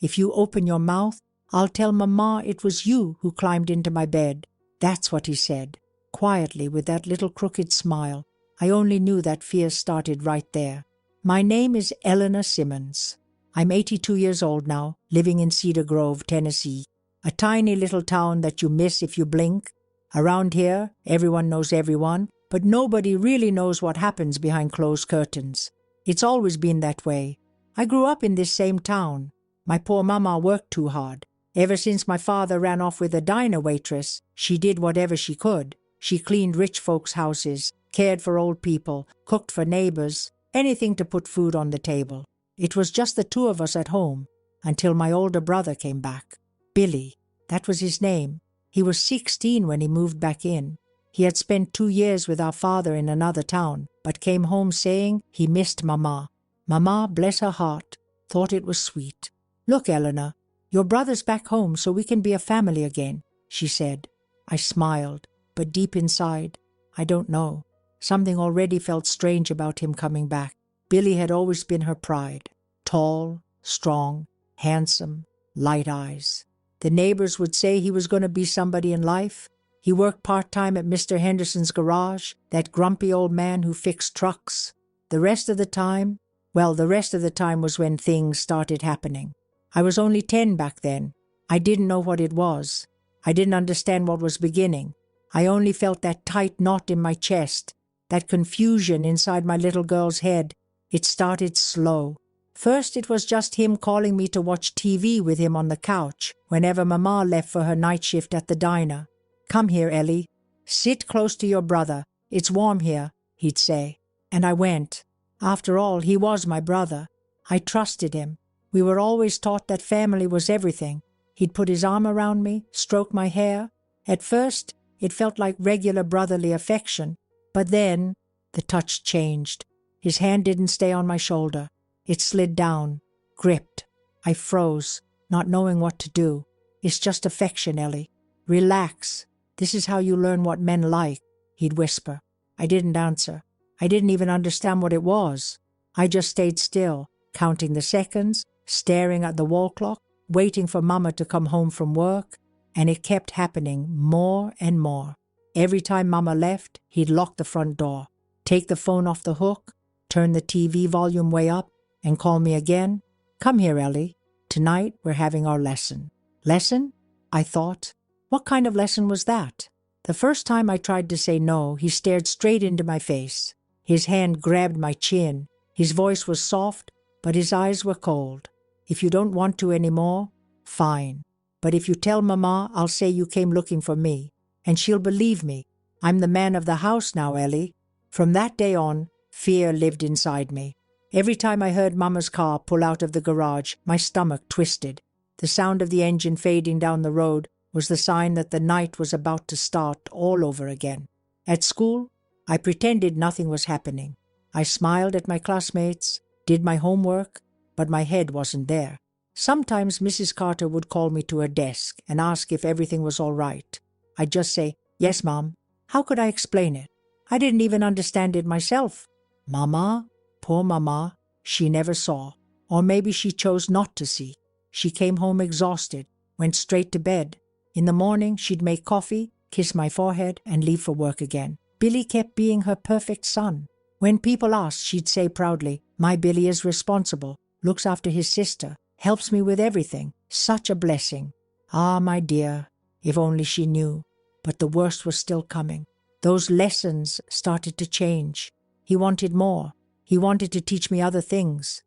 If you open your mouth, I'll tell Mama it was you who climbed into my bed. That's what he said, quietly, with that little crooked smile. I only knew that fear started right there. My name is Eleanor Simmons. I'm 82 years old now, living in Cedar Grove, Tennessee, a tiny little town that you miss if you blink. Around here, everyone knows everyone, but nobody really knows what happens behind closed curtains. It's always been that way. I grew up in this same town. My poor mama worked too hard. Ever since my father ran off with a diner waitress, she did whatever she could. She cleaned rich folks' houses, cared for old people, cooked for neighbors, anything to put food on the table. It was just the two of us at home, until my older brother came back. Billy, that was his name. He was 16 when he moved back in. He had spent 2 years with our father in another town, but came home saying he missed Mama. Mama, bless her heart, thought it was sweet. "Look, Eleanor, your brother's back home so we can be a family again," she said. I smiled, but deep inside, I don't know. Something already felt strange about him coming back. Billy had always been her pride. Tall, strong, handsome, light eyes. The neighbors would say he was going to be somebody in life. He worked part-time at Mr. Henderson's garage, that grumpy old man who fixed trucks. The rest of the time was when things started happening. I was only 10 back then. I didn't know what it was. I didn't understand what was beginning. I only felt that tight knot in my chest, that confusion inside my little girl's head. It started slow. First it was just him calling me to watch TV with him on the couch whenever Mama left for her night shift at the diner. "Come here, Ellie. Sit close to your brother. It's warm here," he'd say. And I went. After all, he was my brother. I trusted him. We were always taught that family was everything. He'd put his arm around me, stroke my hair. At first, it felt like regular brotherly affection. But then, the touch changed. His hand didn't stay on my shoulder. It slid down, gripped. I froze, not knowing what to do. "It's just affection, Ellie. Relax. This is how you learn what men like," he'd whisper. I didn't answer. I didn't even understand what it was. I just stayed still, counting the seconds, staring at the wall clock, waiting for Mama to come home from work, and it kept happening more and more. Every time Mama left, he'd lock the front door, take the phone off the hook, turn the TV volume way up, and call me again. "Come here, Ellie. Tonight we're having our lesson." Lesson? I thought. What kind of lesson was that? The first time I tried to say no, he stared straight into my face. His hand grabbed my chin. His voice was soft, but his eyes were cold. "If you don't want to anymore, fine. But if you tell Mama, I'll say you came looking for me, and she'll believe me. I'm the man of the house now, Ellie." From that day on, fear lived inside me. Every time I heard Mama's car pull out of the garage, my stomach twisted. The sound of the engine fading down the road was the sign that the night was about to start all over again. At school, I pretended nothing was happening. I smiled at my classmates, did my homework, but my head wasn't there. Sometimes Mrs. Carter would call me to her desk and ask if everything was all right. I'd just say, "Yes, Mom." How could I explain it? I didn't even understand it myself. Mama, poor Mama, she never saw. Or maybe she chose not to see. She came home exhausted, went straight to bed. In the morning, she'd make coffee, kiss my forehead, and leave for work again. Billy kept being her perfect son. When people asked, she'd say proudly, "My Billy is responsible, looks after his sister, helps me with everything. Such a blessing." Ah, my dear, if only she knew. But the worst was still coming. Those lessons started to change. He wanted more. He wanted to teach me other things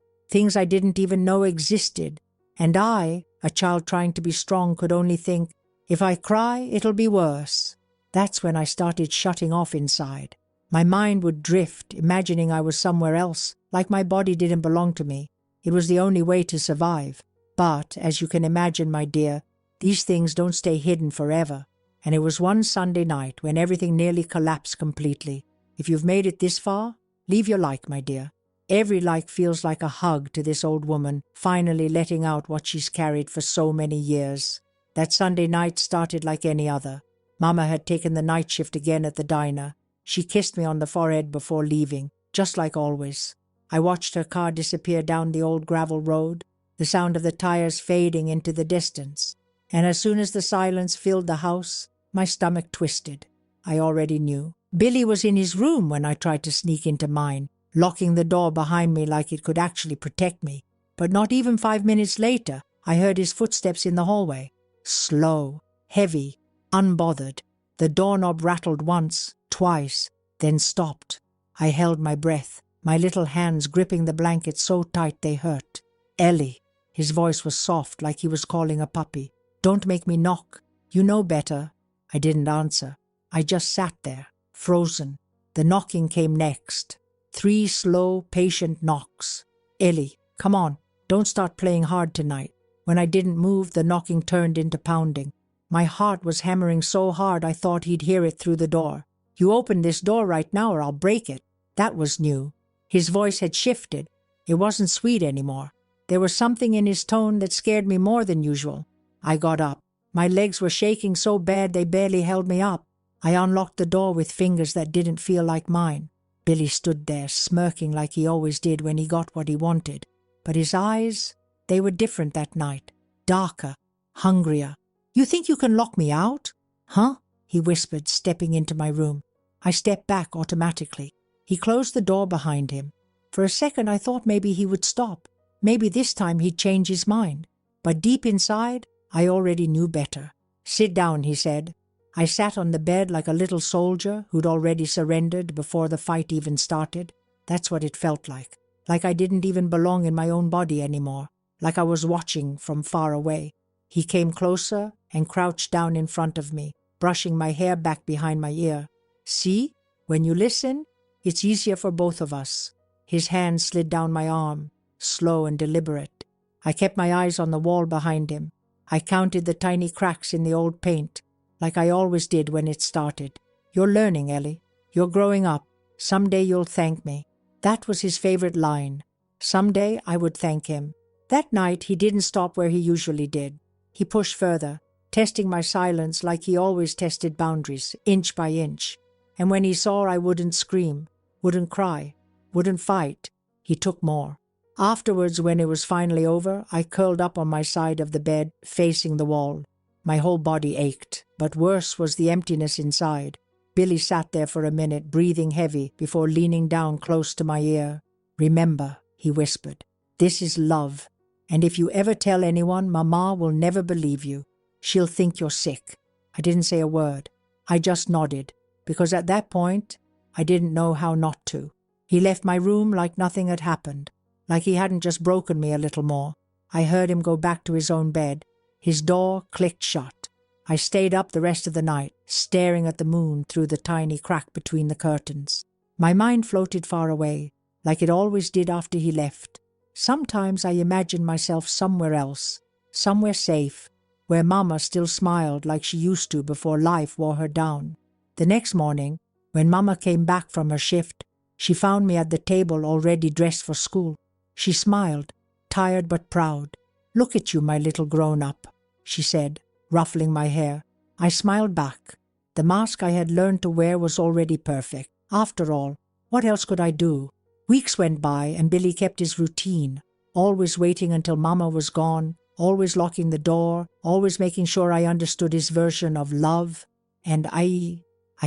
I didn't even know existed. And I, a child trying to be strong, could only think, if I cry, it'll be worse. That's when I started shutting off inside. My mind would drift, imagining I was somewhere else, like my body didn't belong to me. It was the only way to survive. But, as you can imagine, my dear, these things don't stay hidden forever. And it was one Sunday night when everything nearly collapsed completely. If you've made it this far, leave your like, my dear. Every like feels like a hug to this old woman, finally letting out what she's carried for so many years. That Sunday night started like any other. Mama had taken the night shift again at the diner. She kissed me on the forehead before leaving, just like always. I watched her car disappear down the old gravel road. the sound of the tires fading into the distance. And as soon as the silence filled the house, my stomach twisted. I already knew. Billy was in his room when I tried to sneak into mine, locking the door behind me like it could actually protect me. But not even 5 minutes later, I heard his footsteps in the hallway. Slow, heavy, unbothered. The doorknob rattled once, twice, then stopped. I held my breath, my little hands gripping the blanket so tight they hurt. Ellie. His voice was soft, like he was calling a puppy. Don't make me knock. You know better. I didn't answer. I just sat there, frozen. The knocking came next. 3 slow, patient knocks. Ellie, come on. Don't start playing hard tonight. When I didn't move, the knocking turned into pounding. My heart was hammering so hard I thought he'd hear it through the door. You open this door right now or I'll break it. That was new. His voice had shifted. It wasn't sweet anymore. There was something in his tone that scared me more than usual. I got up. My legs were shaking so bad they barely held me up. I unlocked the door with fingers that didn't feel like mine. Billy stood there, smirking like he always did when he got what he wanted. But his eyes, they were different that night. Darker, hungrier. You think you can lock me out? Huh? He whispered, stepping into my room. I stepped back automatically. He closed the door behind him. For a second I thought maybe he would stop. Maybe this time he'd change his mind. But deep inside, I already knew better. Sit down, he said. I sat on the bed like a little soldier who'd already surrendered before the fight even started. That's what it felt like. Like I didn't even belong in my own body anymore. Like I was watching from far away. He came closer and crouched down in front of me, brushing my hair back behind my ear. See? When you listen, it's easier for both of us. His hand slid down my arm, slow and deliberate. I kept my eyes on the wall behind him. I counted the tiny cracks in the old paint, like I always did when it started. You're learning, Ellie. You're growing up. Someday you'll thank me. That was his favorite line. Someday I would thank him. That night he didn't stop where he usually did. He pushed further, testing my silence like he always tested boundaries, inch by inch. And when he saw I wouldn't scream, wouldn't cry, wouldn't fight, he took more. Afterwards, when it was finally over, I curled up on my side of the bed, facing the wall. My whole body ached, but worse was the emptiness inside. Billy sat there for a minute, breathing heavy, before leaning down close to my ear. Remember, he whispered, this is love. And if you ever tell anyone, Mama will never believe you. She'll think you're sick. I didn't say a word. I just nodded, because at that point, I didn't know how not to. He left my room like nothing had happened, like he hadn't just broken me a little more. I heard him go back to his own bed. His door clicked shut. I stayed up the rest of the night, staring at the moon through the tiny crack between the curtains. My mind floated far away, like it always did after he left. Sometimes I imagined myself somewhere else, somewhere safe, where Mama still smiled like she used to before life wore her down. The next morning, when Mama came back from her shift, she found me at the table already dressed for school. She smiled, tired but proud. Look at you, my little grown-up, she said, ruffling my hair. I smiled back. The mask I had learned to wear was already perfect. After all, what else could I do? Weeks went by and Billy kept his routine, always waiting until Mama was gone, always locking the door, always making sure I understood his version of love. And I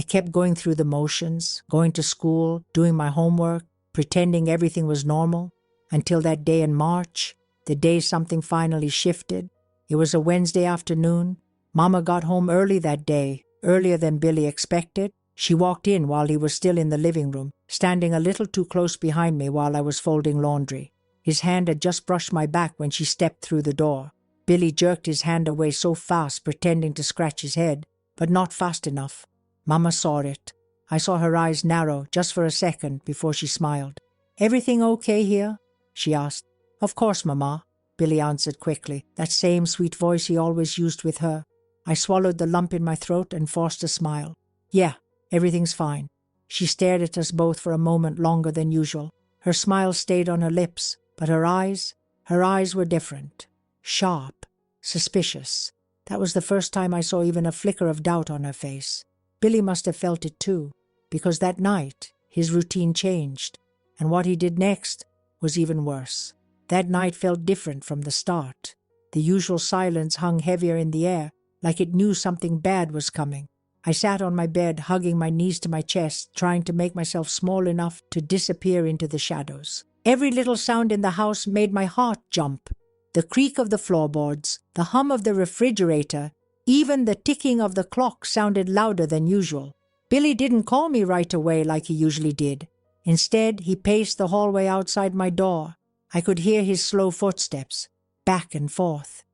kept going through the motions, going to school, doing my homework, pretending everything was normal, until that day in March, the day something finally shifted. It was a Wednesday afternoon. Mama got home early that day, earlier than Billy expected. She walked in while he was still in the living room, standing a little too close behind me while I was folding laundry. His hand had just brushed my back when she stepped through the door. Billy jerked his hand away so fast, pretending to scratch his head, but not fast enough. Mama saw it. I saw her eyes narrow just for a second before she smiled. Everything okay here? She asked. Of course, Mama, Billy answered quickly, that same sweet voice he always used with her. I swallowed the lump in my throat and forced a smile. Yeah, everything's fine. She stared at us both for a moment longer than usual. Her smile stayed on her lips, but her eyes were different. Sharp, suspicious. That was the first time I saw even a flicker of doubt on her face. Billy must have felt it too, because that night his routine changed, and what he did next was even worse. That night felt different from the start. The usual silence hung heavier in the air, like it knew something bad was coming. I sat on my bed, hugging my knees to my chest, trying to make myself small enough to disappear into the shadows. Every little sound in the house made my heart jump. The creak of the floorboards, the hum of the refrigerator, even the ticking of the clock sounded louder than usual. Billy didn't call me right away like he usually did. Instead, he paced the hallway outside my door. I could hear his slow footsteps, back and forth,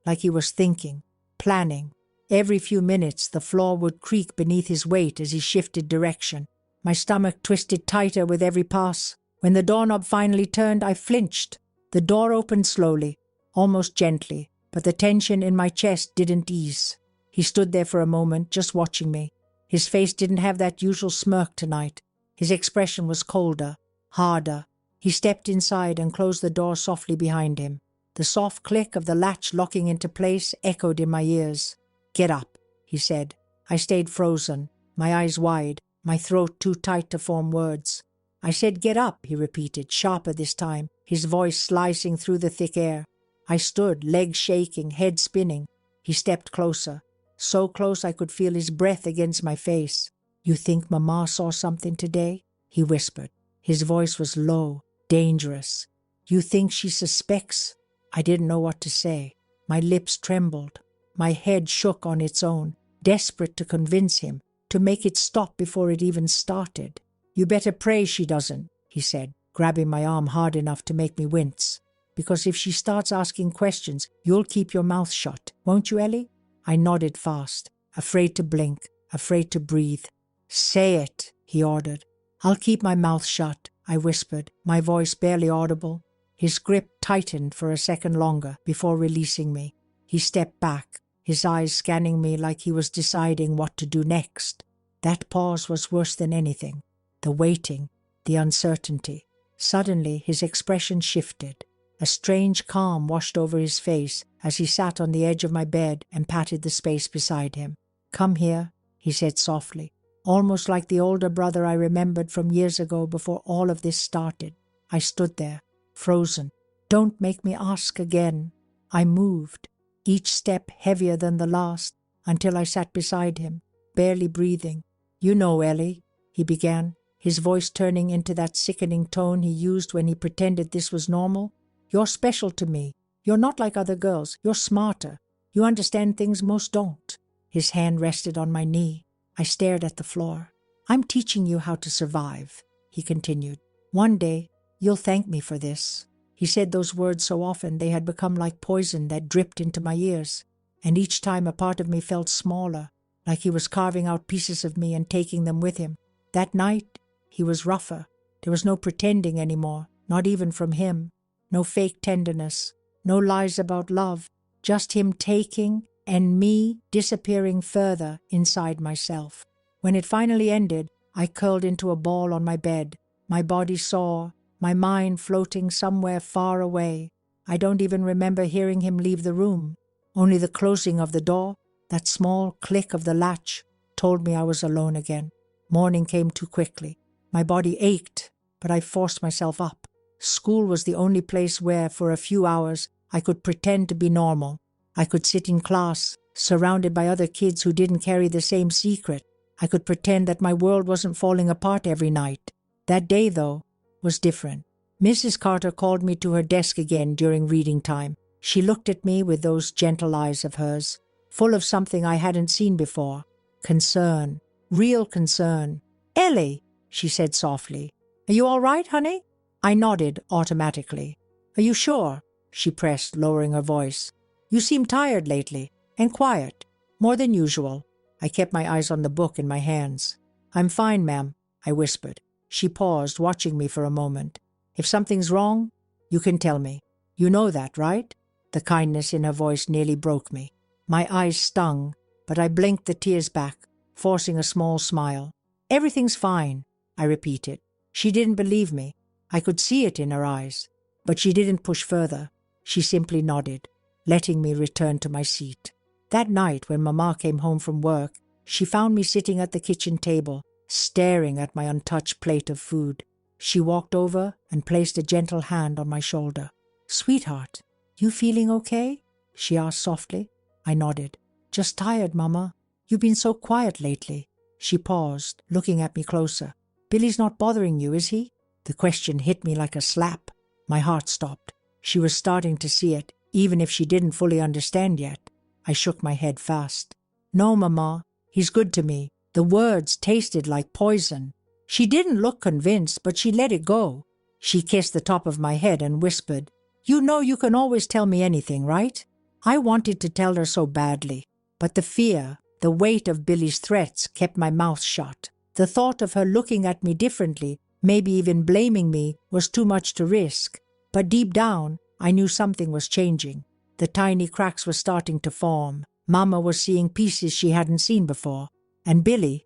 like he was thinking, planning. Every few minutes, the floor would creak beneath his weight as he shifted direction. My stomach twisted tighter with every pass. When the doorknob finally turned, I flinched. The door opened slowly, almost gently, but the tension in my chest didn't ease. He stood there for a moment, just watching me. His face didn't have that usual smirk tonight. His expression was colder, harder. He stepped inside and closed the door softly behind him. The soft click of the latch locking into place echoed in my ears. "Get up," he said. I stayed frozen, my eyes wide, my throat too tight to form words. "I said get up," he repeated, sharper this time, his voice slicing through the thick air. I stood, legs shaking, head spinning. He stepped closer, so close I could feel his breath against my face. "You think Mama saw something today?" he whispered. His voice was low, dangerous. "You think she suspects?" I didn't know what to say. My lips trembled. My head shook on its own, desperate to convince him, to make it stop before it even started. "You better pray she doesn't," he said, grabbing my arm hard enough to make me wince. "Because if she starts asking questions, you'll keep your mouth shut, won't you, Ellie?" I nodded fast, afraid to blink, afraid to breathe. "Say it," he ordered. "I'll keep my mouth shut," I whispered, my voice barely audible. His grip tightened for a second longer before releasing me. He stepped back, his eyes scanning me like he was deciding what to do next. That pause was worse than anything. The waiting, the uncertainty. Suddenly his expression shifted. A strange calm washed over his face as he sat on the edge of my bed and patted the space beside him. "Come here," he said softly, almost like the older brother I remembered from years ago before all of this started. I stood there, frozen. "Don't make me ask again." I moved, each step heavier than the last, until I sat beside him, barely breathing. "You know, Ellie," he began, his voice turning into that sickening tone he used when he pretended this was normal. "You're special to me. You're not like other girls. You're smarter. You understand things most don't." His hand rested on my knee. I stared at the floor. "I'm teaching you how to survive," he continued. "One day, you'll thank me for this." He said those words so often they had become like poison that dripped into my ears, and each time a part of me felt smaller, like he was carving out pieces of me and taking them with him. That night, he was rougher. There was no pretending anymore, not even from him. No fake tenderness, no lies about love, just him taking and me disappearing further inside myself. When it finally ended, I curled into a ball on my bed, my body sore, my mind floating somewhere far away. I don't even remember hearing him leave the room. Only the closing of the door, that small click of the latch, told me I was alone again. Morning came too quickly. My body ached, but I forced myself up. School was the only place where, for a few hours, I could pretend to be normal. I could sit in class, surrounded by other kids who didn't carry the same secret. I could pretend that my world wasn't falling apart every night. That day, though, was different. Mrs. Carter called me to her desk again during reading time. She looked at me with those gentle eyes of hers, full of something I hadn't seen before. Concern, real concern. "Ellie," she said softly, "are you all right, honey?" I nodded automatically. "Are you sure?" she pressed, lowering her voice. "You seem tired lately, and quiet, more than usual." I kept my eyes on the book in my hands. "I'm fine, ma'am," I whispered. She paused, watching me for a moment. "If something's wrong, you can tell me. You know that, right?" The kindness in her voice nearly broke me. My eyes stung, but I blinked the tears back, forcing a small smile. "Everything's fine," I repeated. She didn't believe me. I could see it in her eyes. But she didn't push further. She simply nodded, letting me return to my seat. That night, when Mama came home from work, she found me sitting at the kitchen table, staring at my untouched plate of food. She walked over and placed a gentle hand on my shoulder. "Sweetheart, you feeling okay?" she asked softly. I nodded. "Just tired, Mama. You've been so quiet lately." She paused, looking at me closer. "Billy's not bothering you, is he?" The question hit me like a slap. My heart stopped. She was starting to see it, even if she didn't fully understand yet. I shook my head fast. "No, Mama. He's good to me." The words tasted like poison. She didn't look convinced, but she let it go. She kissed the top of my head and whispered, "You know you can always tell me anything, right?" I wanted to tell her so badly, but the fear, the weight of Billy's threats kept my mouth shut. The thought of her looking at me differently, maybe even blaming me, was too much to risk. But deep down, I knew something was changing. The tiny cracks were starting to form. Mama was seeing pieces she hadn't seen before. And Billy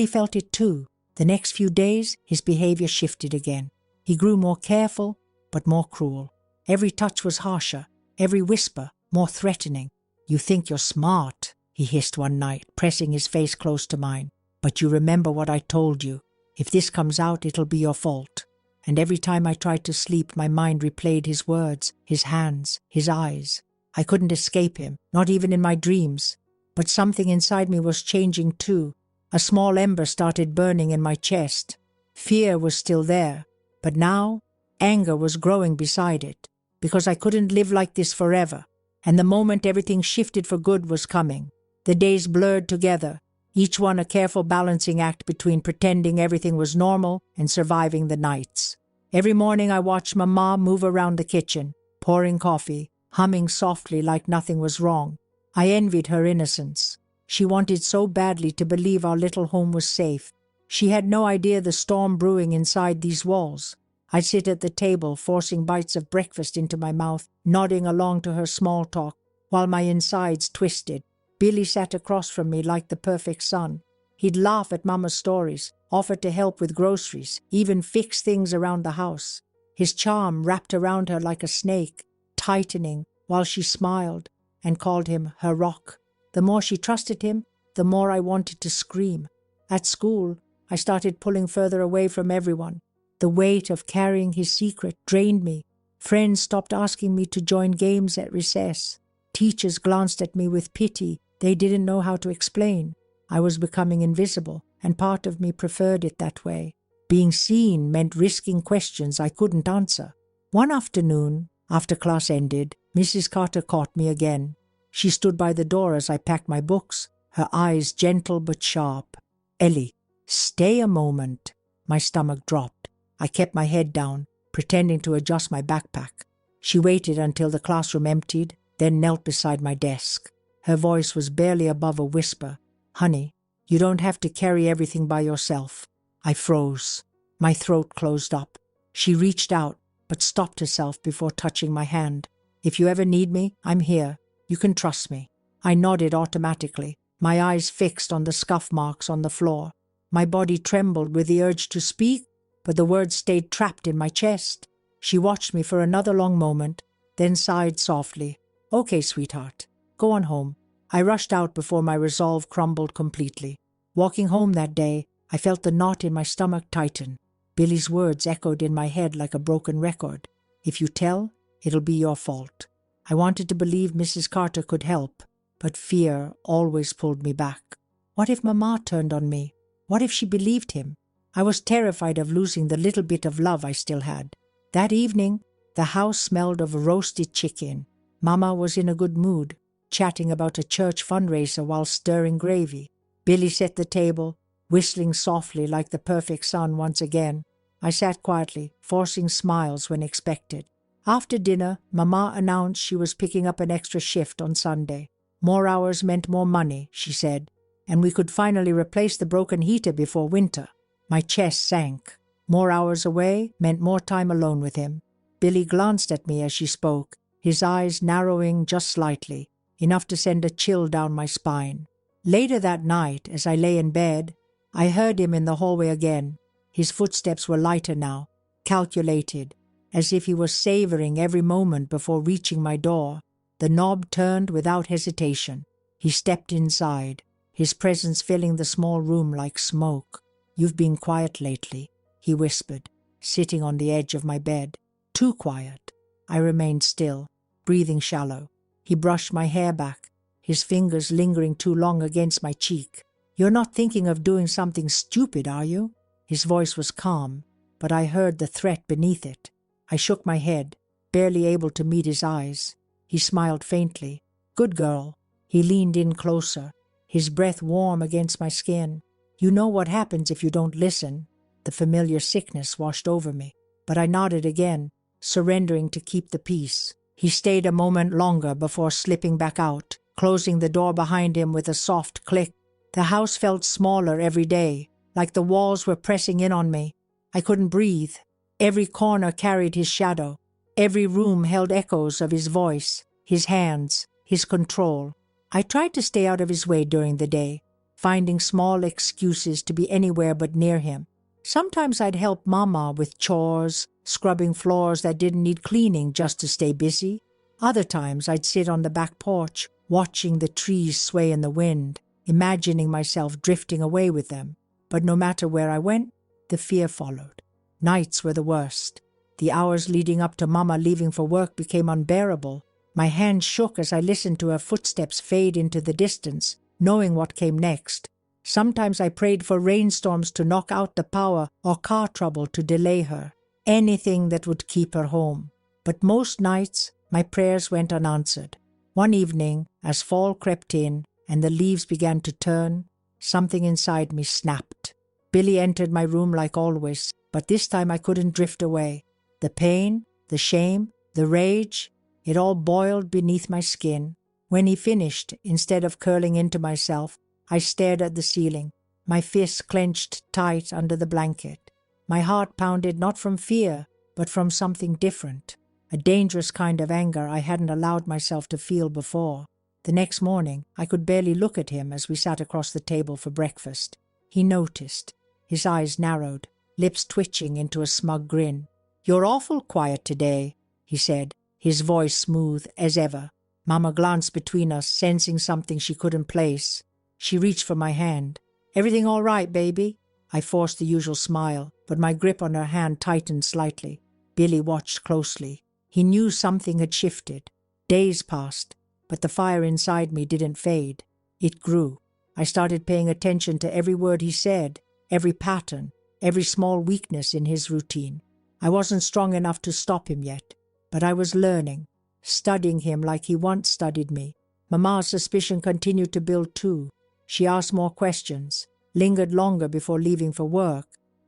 felt it too. The next few days, his behavior shifted again. He grew more careful, but more cruel. Every touch was harsher, every whisper more threatening. "You think you're smart," he hissed one night, pressing his face close to mine. "But you remember what I told you. If this comes out, it'll be your fault." And every time I tried to sleep, my mind replayed his words, his hands, his eyes. I couldn't escape him, not even in my dreams. But something inside me was changing too. A small ember started burning in my chest. Fear was still there, but now anger was growing beside it, because I couldn't live like this forever. And the moment everything shifted for good was coming. The days blurred together, each one a careful balancing act between pretending everything was normal and surviving the nights. Every morning I watched Mama move around the kitchen, pouring coffee, humming softly like nothing was wrong. I envied her innocence. She wanted so badly to believe our little home was safe. She had no idea the storm brewing inside these walls. I'd sit at the table, forcing bites of breakfast into my mouth, nodding along to her small talk, while my insides twisted. Billy sat across from me like the perfect son. He'd laugh at Mama's stories, offer to help with groceries, even fix things around the house. His charm wrapped around her like a snake, tightening while she smiled and called him her rock. The more she trusted him, the more I wanted to scream. At school, I started pulling further away from everyone. The weight of carrying his secret drained me. Friends stopped asking me to join games at recess. Teachers glanced at me with pity they didn't know how to explain. I was becoming invisible, and part of me preferred it that way. Being seen meant risking questions I couldn't answer. One afternoon, after class ended, Mrs. Carter caught me again. She stood by the door as I packed my books, her eyes gentle but sharp. "Ellie, stay a moment." My stomach dropped. I kept my head down, pretending to adjust my backpack. She waited until the classroom emptied, then knelt beside my desk. Her voice was barely above a whisper. "Honey, you don't have to carry everything by yourself." I froze. My throat closed up. She reached out, but stopped herself before touching my hand. "If you ever need me, I'm here. You can trust me." I nodded automatically, my eyes fixed on the scuff marks on the floor. My body trembled with the urge to speak, but the words stayed trapped in my chest. She watched me for another long moment, then sighed softly. "Okay, sweetheart, go on home." I rushed out before my resolve crumbled completely. Walking home that day, I felt the knot in my stomach tighten. Billy's words echoed in my head like a broken record. "If you tell, it'll be your fault." I wanted to believe Mrs. Carter could help, but fear always pulled me back. What if Mama turned on me? What if she believed him? I was terrified of losing the little bit of love I still had. That evening, the house smelled of roasted chicken. Mama was in a good mood, chatting about a church fundraiser while stirring gravy. Billy set the table, whistling softly like the perfect son once again. I sat quietly, forcing smiles when expected. After dinner, Mama announced she was picking up an extra shift on Sunday. More hours meant more money, she said, and we could finally replace the broken heater before winter. My chest sank. More hours away meant more time alone with him. Billy glanced at me as she spoke, his eyes narrowing just slightly, enough to send a chill down my spine. Later that night, as I lay in bed, I heard him in the hallway again. His footsteps were lighter now, calculated, as if he was savoring every moment before reaching my door. The knob turned without hesitation. He stepped inside, his presence filling the small room like smoke. "You've been quiet lately," he whispered. sitting on the edge of my bed. Too quiet. I remained still, breathing shallow. He brushed my hair back, his fingers lingering too long against my cheek. "You're not thinking of doing something stupid, are you?" His voice was calm, but I heard the threat beneath it. I shook my head, barely able to meet his eyes. He smiled faintly. "Good girl." He leaned in closer, his breath warm against my skin. "You know what happens if you don't listen." The familiar sickness washed over me, but I nodded again, surrendering to keep the peace. He stayed a moment longer before slipping back out, closing the door behind him with a soft click. The house felt smaller every day, like the walls were pressing in on me. I couldn't breathe. Every corner carried his shadow. Every room held echoes of his voice, his hands, his control. I tried to stay out of his way during the day, finding small excuses to be anywhere but near him. Sometimes I'd help Mama with chores, scrubbing floors that didn't need cleaning just to stay busy. Other times I'd sit on the back porch, watching the trees sway in the wind, imagining myself drifting away with them. But no matter where I went, the fear followed. Nights were the worst. The hours leading up to Mama leaving for work became unbearable. My hands shook as I listened to her footsteps fade into the distance, knowing what came next. Sometimes I prayed for rainstorms to knock out the power or car trouble to delay her, anything that would keep her home. But most nights, my prayers went unanswered. One evening, as fall crept in and the leaves began to turn, something inside me snapped. Billy entered my room like always, but this time I couldn't drift away. The pain, the shame, the rage, it all boiled beneath my skin. When he finished, instead of curling into myself, I stared at the ceiling, my fists clenched tight under the blanket. My heart pounded not from fear, but from something different, a dangerous kind of anger I hadn't allowed myself to feel before. The next morning, I could barely look at him as we sat across the table for breakfast. He noticed. His eyes narrowed, lips twitching into a smug grin. "You're awful quiet today," he said, his voice smooth as ever. Mama glanced between us, sensing something she couldn't place. She reached for my hand. "Everything all right, baby?" I forced the usual smile, but my grip on her hand tightened slightly. Billy watched closely. He knew something had shifted. Days passed, but the fire inside me didn't fade. It grew. I started paying attention to every word he said, every pattern, every small weakness in his routine. I wasn't strong enough to stop him yet, but I was learning, studying him like he once studied me. Mama's suspicion continued to build too. She asked more questions, lingered longer before leaving for work.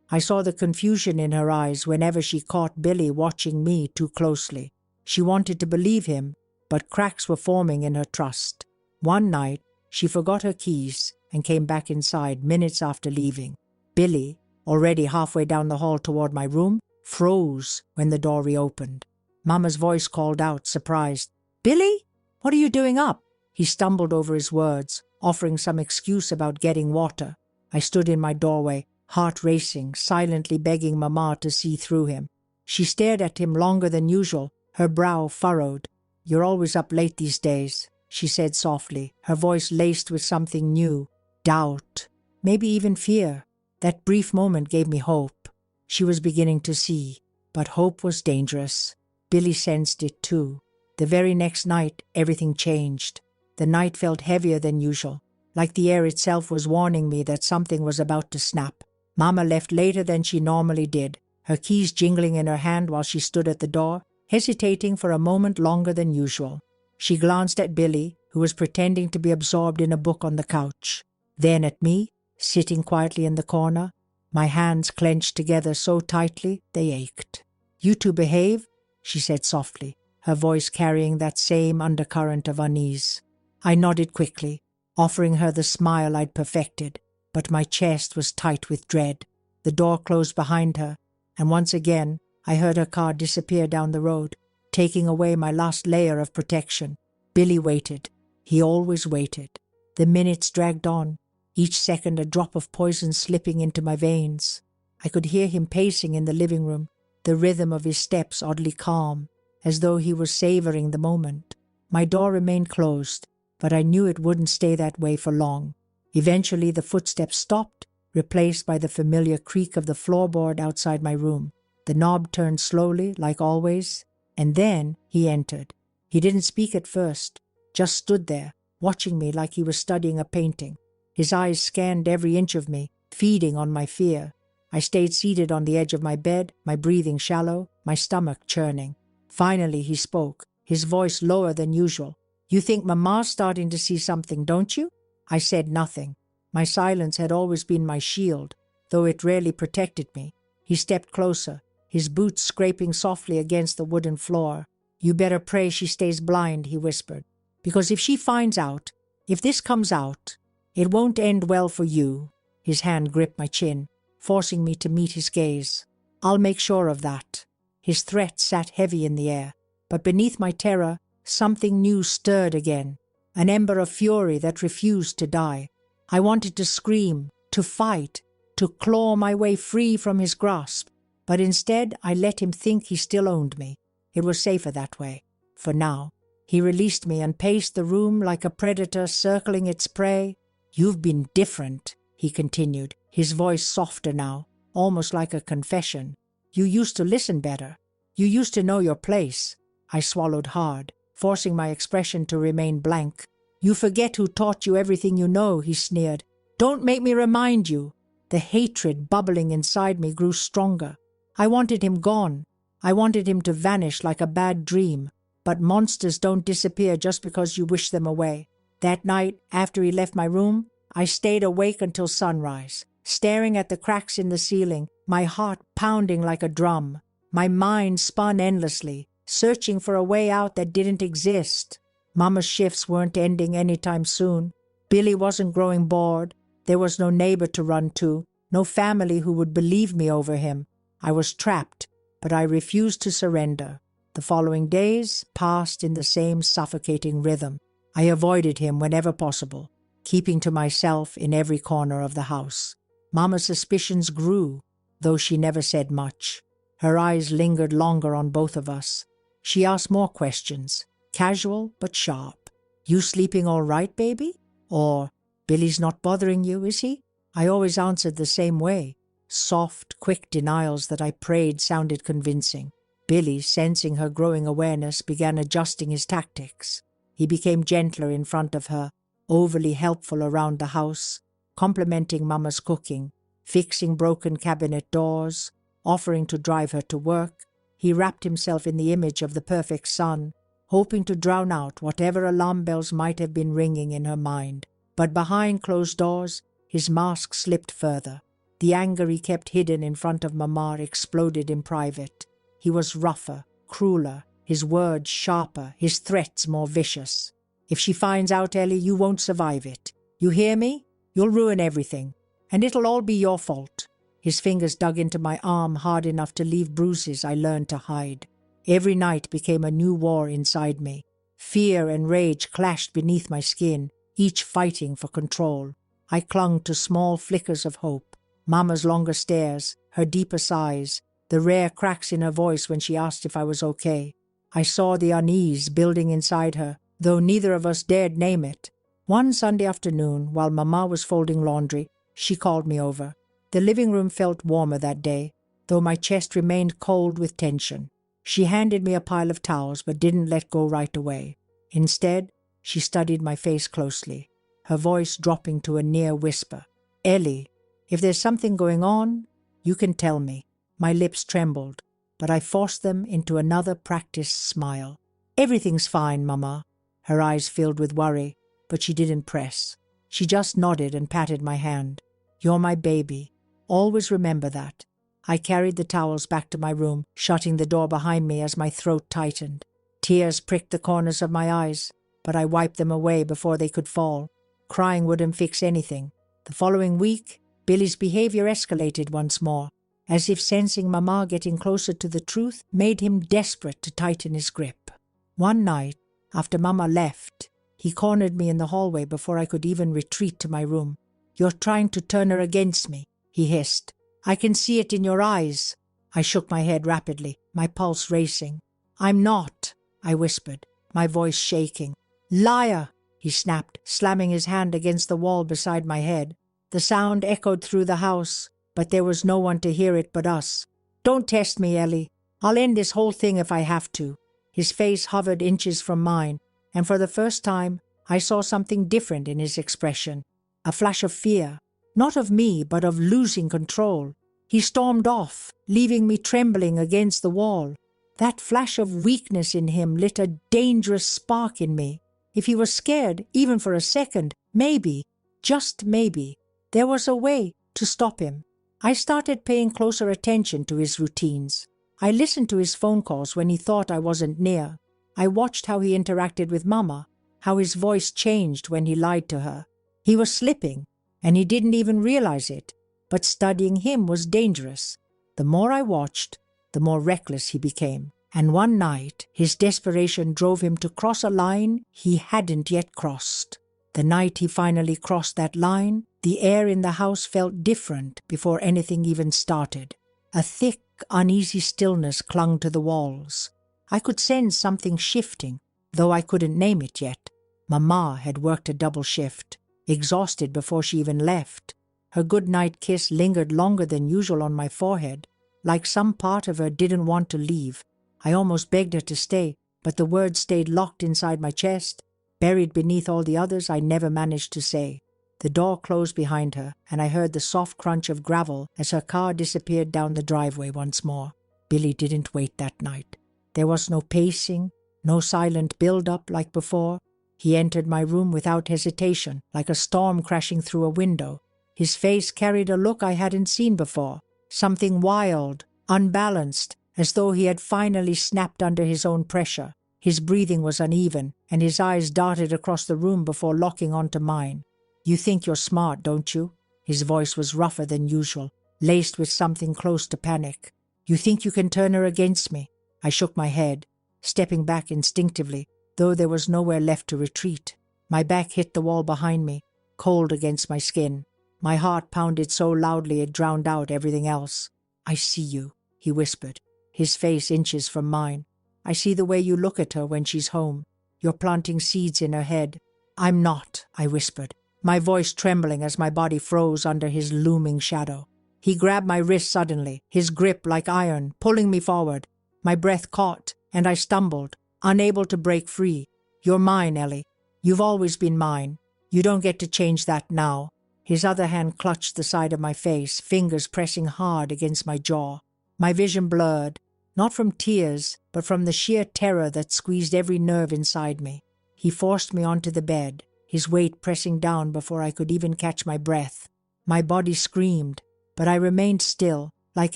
I saw the confusion in her eyes whenever she caught Billy watching me too closely. She wanted to believe him, but cracks were forming in her trust. One night, she forgot her keys and came back inside minutes after leaving. Billy, already halfway down the hall toward my room, froze when the door reopened. Mama's voice called out, surprised, "Billy, what are you doing up?" He stumbled over his words, offering some excuse about getting water. I stood in my doorway, heart racing, silently begging Mama to see through him. She stared at him longer than usual, her brow furrowed. "You're always up late these days," she said softly, her voice laced with something new. Doubt, maybe even fear. That brief moment gave me hope. She was beginning to see, but hope was dangerous. Billy sensed it too. The very next night, everything changed. The night felt heavier than usual, like the air itself was warning me that something was about to snap. Mama left later than she normally did, her keys jingling in her hand while she stood at the door, hesitating for a moment longer than usual. She glanced at Billy, who was pretending to be absorbed in a book on the couch. Then at me, sitting quietly in the corner, my hands clenched together so tightly they ached. "You two behave," she said softly, her voice carrying that same undercurrent of unease. I nodded quickly, offering her the smile I'd perfected, but my chest was tight with dread. The door closed behind her, and once again I heard her car disappear down the road, taking away my last layer of protection. Billy waited. He always waited. The minutes dragged on, each second a drop of poison slipping into my veins. I could hear him pacing in the living room, the rhythm of his steps oddly calm, as though he was savoring the moment. My door remained closed, but I knew it wouldn't stay that way for long. Eventually the footsteps stopped, replaced by the familiar creak of the floorboard outside my room. The knob turned slowly, like always, and then he entered. He didn't speak at first, just stood there, watching me like he was studying a painting. His eyes scanned every inch of me, feeding on my fear. I stayed seated on the edge of my bed, my breathing shallow, my stomach churning. Finally he spoke, his voice lower than usual. "You think Mama's starting to see something, don't you?" I said nothing. My silence had always been my shield, though it rarely protected me. He stepped closer, his boots scraping softly against the wooden floor. "You better pray she stays blind," he whispered. "Because if she finds out, if this comes out, it won't end well for you." His hand gripped my chin, forcing me to meet his gaze. "I'll make sure of that." His threat sat heavy in the air, but beneath my terror, something new stirred again, an ember of fury that refused to die. I wanted to scream, to fight, to claw my way free from his grasp, but instead I let him think he still owned me. It was safer that way, for now. He released me and paced the room like a predator circling its prey. "You've been different," he continued, his voice softer now, almost like a confession. "You used to listen better. You used to know your place." I swallowed hard, forcing my expression to remain blank. "You forget who taught you everything you know," he sneered. "Don't make me remind you." The hatred bubbling inside me grew stronger. I wanted him gone. I wanted him to vanish like a bad dream. But monsters don't disappear just because you wish them away. That night, after he left my room, I stayed awake until sunrise, staring at the cracks in the ceiling, my heart pounding like a drum. My mind spun endlessly, searching for a way out that didn't exist. Mama's shifts weren't ending anytime soon. Billy wasn't growing bored. There was no neighbor to run to, no family who would believe me over him. I was trapped, but I refused to surrender. The following days passed in the same suffocating rhythm. I avoided him whenever possible, keeping to myself in every corner of the house. Mama's suspicions grew, though she never said much. Her eyes lingered longer on both of us. She asked more questions, casual but sharp. "You sleeping all right, baby?" Or, "Billy's not bothering you, is he?" I always answered the same way. Soft, quick denials that I prayed sounded convincing. Billy, sensing her growing awareness, began adjusting his tactics. He became gentler in front of her, overly helpful around the house, complimenting Mama's cooking, fixing broken cabinet doors, offering to drive her to work. He wrapped himself in the image of the perfect son, hoping to drown out whatever alarm bells might have been ringing in her mind. But behind closed doors, his mask slipped further. The anger he kept hidden in front of Mama exploded in private. He was rougher, crueler, his words sharper, his threats more vicious. "If she finds out, Ellie, you won't survive it. You hear me? You'll ruin everything. And it'll all be your fault." His fingers dug into my arm hard enough to leave bruises I learned to hide. Every night became a new war inside me. Fear and rage clashed beneath my skin, each fighting for control. I clung to small flickers of hope. Mama's longer stares, her deeper sighs, the rare cracks in her voice when she asked if I was okay. I saw the unease building inside her, though neither of us dared name it. One Sunday afternoon, while Mama was folding laundry, she called me over. The living room felt warmer that day, though my chest remained cold with tension. She handed me a pile of towels but didn't let go right away. Instead, she studied my face closely, her voice dropping to a near whisper. "Ellie, if there's something going on, you can tell me." My lips trembled, but I forced them into another practiced smile. "Everything's fine, Mama." Her eyes filled with worry, but she didn't press. She just nodded and patted my hand. "You're my baby. Always remember that." I carried the towels back to my room, shutting the door behind me as my throat tightened. Tears pricked the corners of my eyes, but I wiped them away before they could fall. Crying wouldn't fix anything. The following week, Billy's behavior escalated once more, as if sensing Mama getting closer to the truth made him desperate to tighten his grip. One night, after Mama left, he cornered me in the hallway before I could even retreat to my room. "You're trying to turn her against me," he hissed. "I can see it in your eyes." I shook my head rapidly, my pulse racing. "I'm not," I whispered, my voice shaking. "Liar!" he snapped, slamming his hand against the wall beside my head. The sound echoed through the house, but there was no one to hear it but us. Don't test me, Ellie. I'll end this whole thing if I have to." His face hovered inches from mine, and for the first time I saw something different in his expression. A flash of fear, not of me, but of losing control. He stormed off, leaving me trembling against the wall. That flash of weakness in him lit a dangerous spark in me. If he was scared, even for a second, maybe, just maybe, there was a way to stop him. I started paying closer attention to his routines. I listened to his phone calls when he thought I wasn't near. I watched how he interacted with Mama, how his voice changed when he lied to her. He was slipping, and he didn't even realize it, but studying him was dangerous. The more I watched, the more reckless he became. And one night, his desperation drove him to cross a line he hadn't yet crossed. The night he finally crossed that line, the air in the house felt different before anything even started. A thick, uneasy stillness clung to the walls. I could sense something shifting, though I couldn't name it yet. Mama had worked a double shift, exhausted before she even left. Her good-night kiss lingered longer than usual on my forehead, like some part of her didn't want to leave. I almost begged her to stay, but the words stayed locked inside my chest, buried beneath all the others I never managed to say. The door closed behind her, and I heard the soft crunch of gravel as her car disappeared down the driveway once more. Billy didn't wait that night. There was no pacing, no silent build-up like before. He entered my room without hesitation, like a storm crashing through a window. His face carried a look I hadn't seen before, something wild, unbalanced, as though he had finally snapped under his own pressure. His breathing was uneven, and his eyes darted across the room before locking onto mine. "You think you're smart, don't you?" His voice was rougher than usual, laced with something close to panic. "You think you can turn her against me?" I shook my head, stepping back instinctively, though there was nowhere left to retreat. My back hit the wall behind me, cold against my skin. My heart pounded so loudly it drowned out everything else. "I see you," he whispered, his face inches from mine. "I see the way you look at her when she's home. You're planting seeds in her head." "I'm not," I whispered, my voice trembling as my body froze under his looming shadow. He grabbed my wrist suddenly, his grip like iron, pulling me forward. My breath caught, and I stumbled, unable to break free. "You're mine, Ellie. You've always been mine. You don't get to change that now." His other hand clutched the side of my face, fingers pressing hard against my jaw. My vision blurred, not from tears, but from the sheer terror that squeezed every nerve inside me. He forced me onto the bed, his weight pressing down before I could even catch my breath. My body screamed, but I remained still, like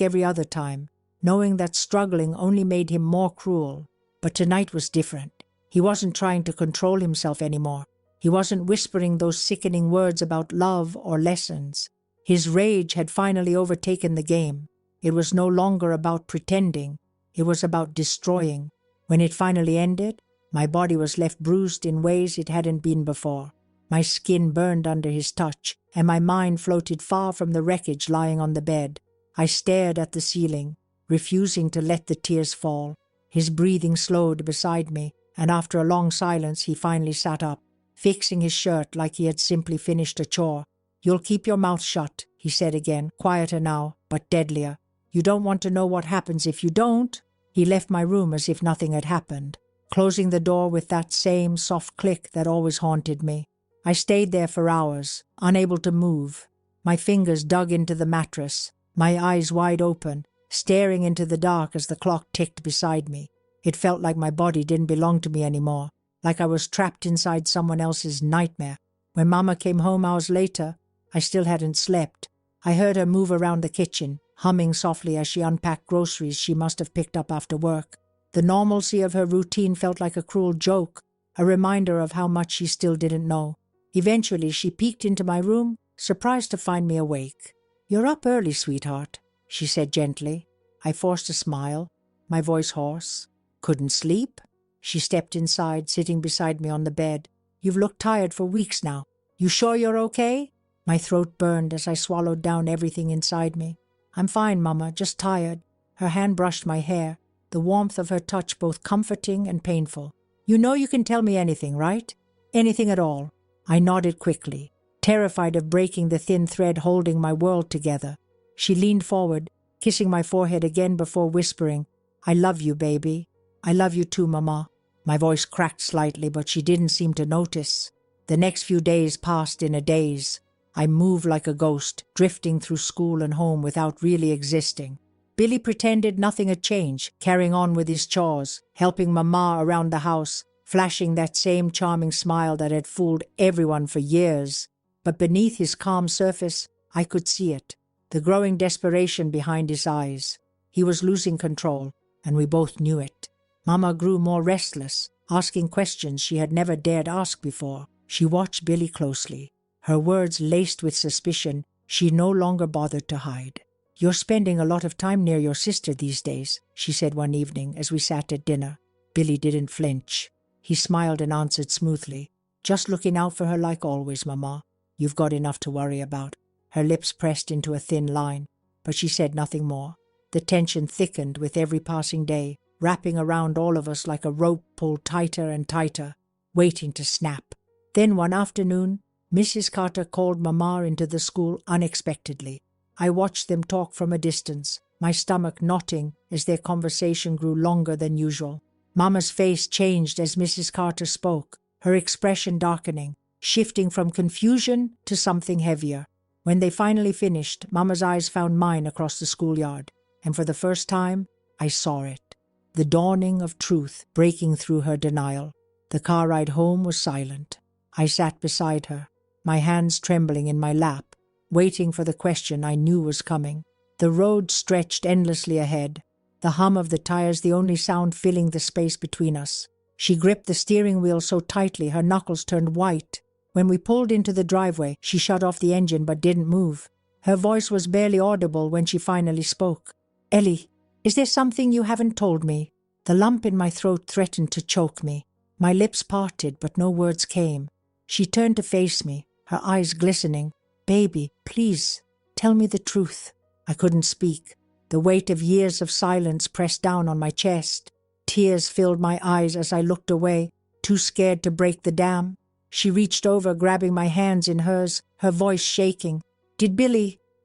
every other time, knowing that struggling only made him more cruel. But tonight was different. He wasn't trying to control himself anymore. He wasn't whispering those sickening words about love or lessons. His rage had finally overtaken the game. It was no longer about pretending. It was about destroying. When it finally ended, my body was left bruised in ways it hadn't been before. My skin burned under his touch, and my mind floated far from the wreckage lying on the bed. I stared at the ceiling, refusing to let the tears fall. His breathing slowed beside me, and after a long silence he finally sat up, fixing his shirt like he had simply finished a chore. "You'll keep your mouth shut," he said again, quieter now, but deadlier. "You don't want to know what happens if you don't." He left my room as if nothing had happened, closing the door with that same soft click that always haunted me. I stayed there for hours, unable to move. My fingers dug into the mattress, my eyes wide open, staring into the dark as the clock ticked beside me. It felt like my body didn't belong to me anymore, like I was trapped inside someone else's nightmare. When Mama came home hours later, I still hadn't slept. I heard her move around the kitchen, humming softly as she unpacked groceries she must have picked up after work. The normalcy of her routine felt like a cruel joke, a reminder of how much she still didn't know. Eventually, she peeked into my room, surprised to find me awake. "You're up early, sweetheart," she said gently. I forced a smile, my voice hoarse. "Couldn't sleep?" She stepped inside, sitting beside me on the bed. "You've looked tired for weeks now. You sure you're okay?" My throat burned as I swallowed down everything inside me. "I'm fine, Mama, just tired." Her hand brushed my hair, the warmth of her touch both comforting and painful. "You know you can tell me anything, right? Anything at all." I nodded quickly, terrified of breaking the thin thread holding my world together. She leaned forward, kissing my forehead again before whispering, "I love you, baby. I love you too, Mama." My voice cracked slightly, but she didn't seem to notice. The next few days passed in a daze. I moved like a ghost, drifting through school and home without really existing. Billy pretended nothing had changed, carrying on with his chores, helping Mama around the house, flashing that same charming smile that had fooled everyone for years. But beneath his calm surface, I could see it, the growing desperation behind his eyes. He was losing control, and we both knew it. Mama grew more restless, asking questions she had never dared ask before. She watched Billy closely, her words laced with suspicion she no longer bothered to hide. "You're spending a lot of time near your sister these days," she said one evening as we sat at dinner. Billy didn't flinch. He smiled and answered smoothly, "Just looking out for her like always, Mama. You've got enough to worry about." Her lips pressed into a thin line, but she said nothing more. The tension thickened with every passing day, wrapping around all of us like a rope pulled tighter and tighter, waiting to snap. Then one afternoon, Mrs. Carter called Mama into the school unexpectedly. I watched them talk from a distance, my stomach knotting as their conversation grew longer than usual. Mama's face changed as Mrs. Carter spoke, her expression darkening, shifting from confusion to something heavier. When they finally finished, Mama's eyes found mine across the schoolyard, and for the first time, I saw it. The dawning of truth breaking through her denial. The car ride home was silent. I sat beside her, my hands trembling in my lap, waiting for the question I knew was coming. The road stretched endlessly ahead, the hum of the tires the only sound filling the space between us. She gripped the steering wheel so tightly her knuckles turned white. When we pulled into the driveway, she shut off the engine but didn't move. Her voice was barely audible when she finally spoke. "Ellie, is there something you haven't told me?" The lump in my throat threatened to choke me. My lips parted, but no words came. She turned to face me, her eyes glistening. "Baby, please, tell me the truth." I couldn't speak. The weight of years of silence pressed down on my chest. Tears filled my eyes as I looked away, too scared to break the dam. She reached over, grabbing my hands in hers, her voice shaking. Did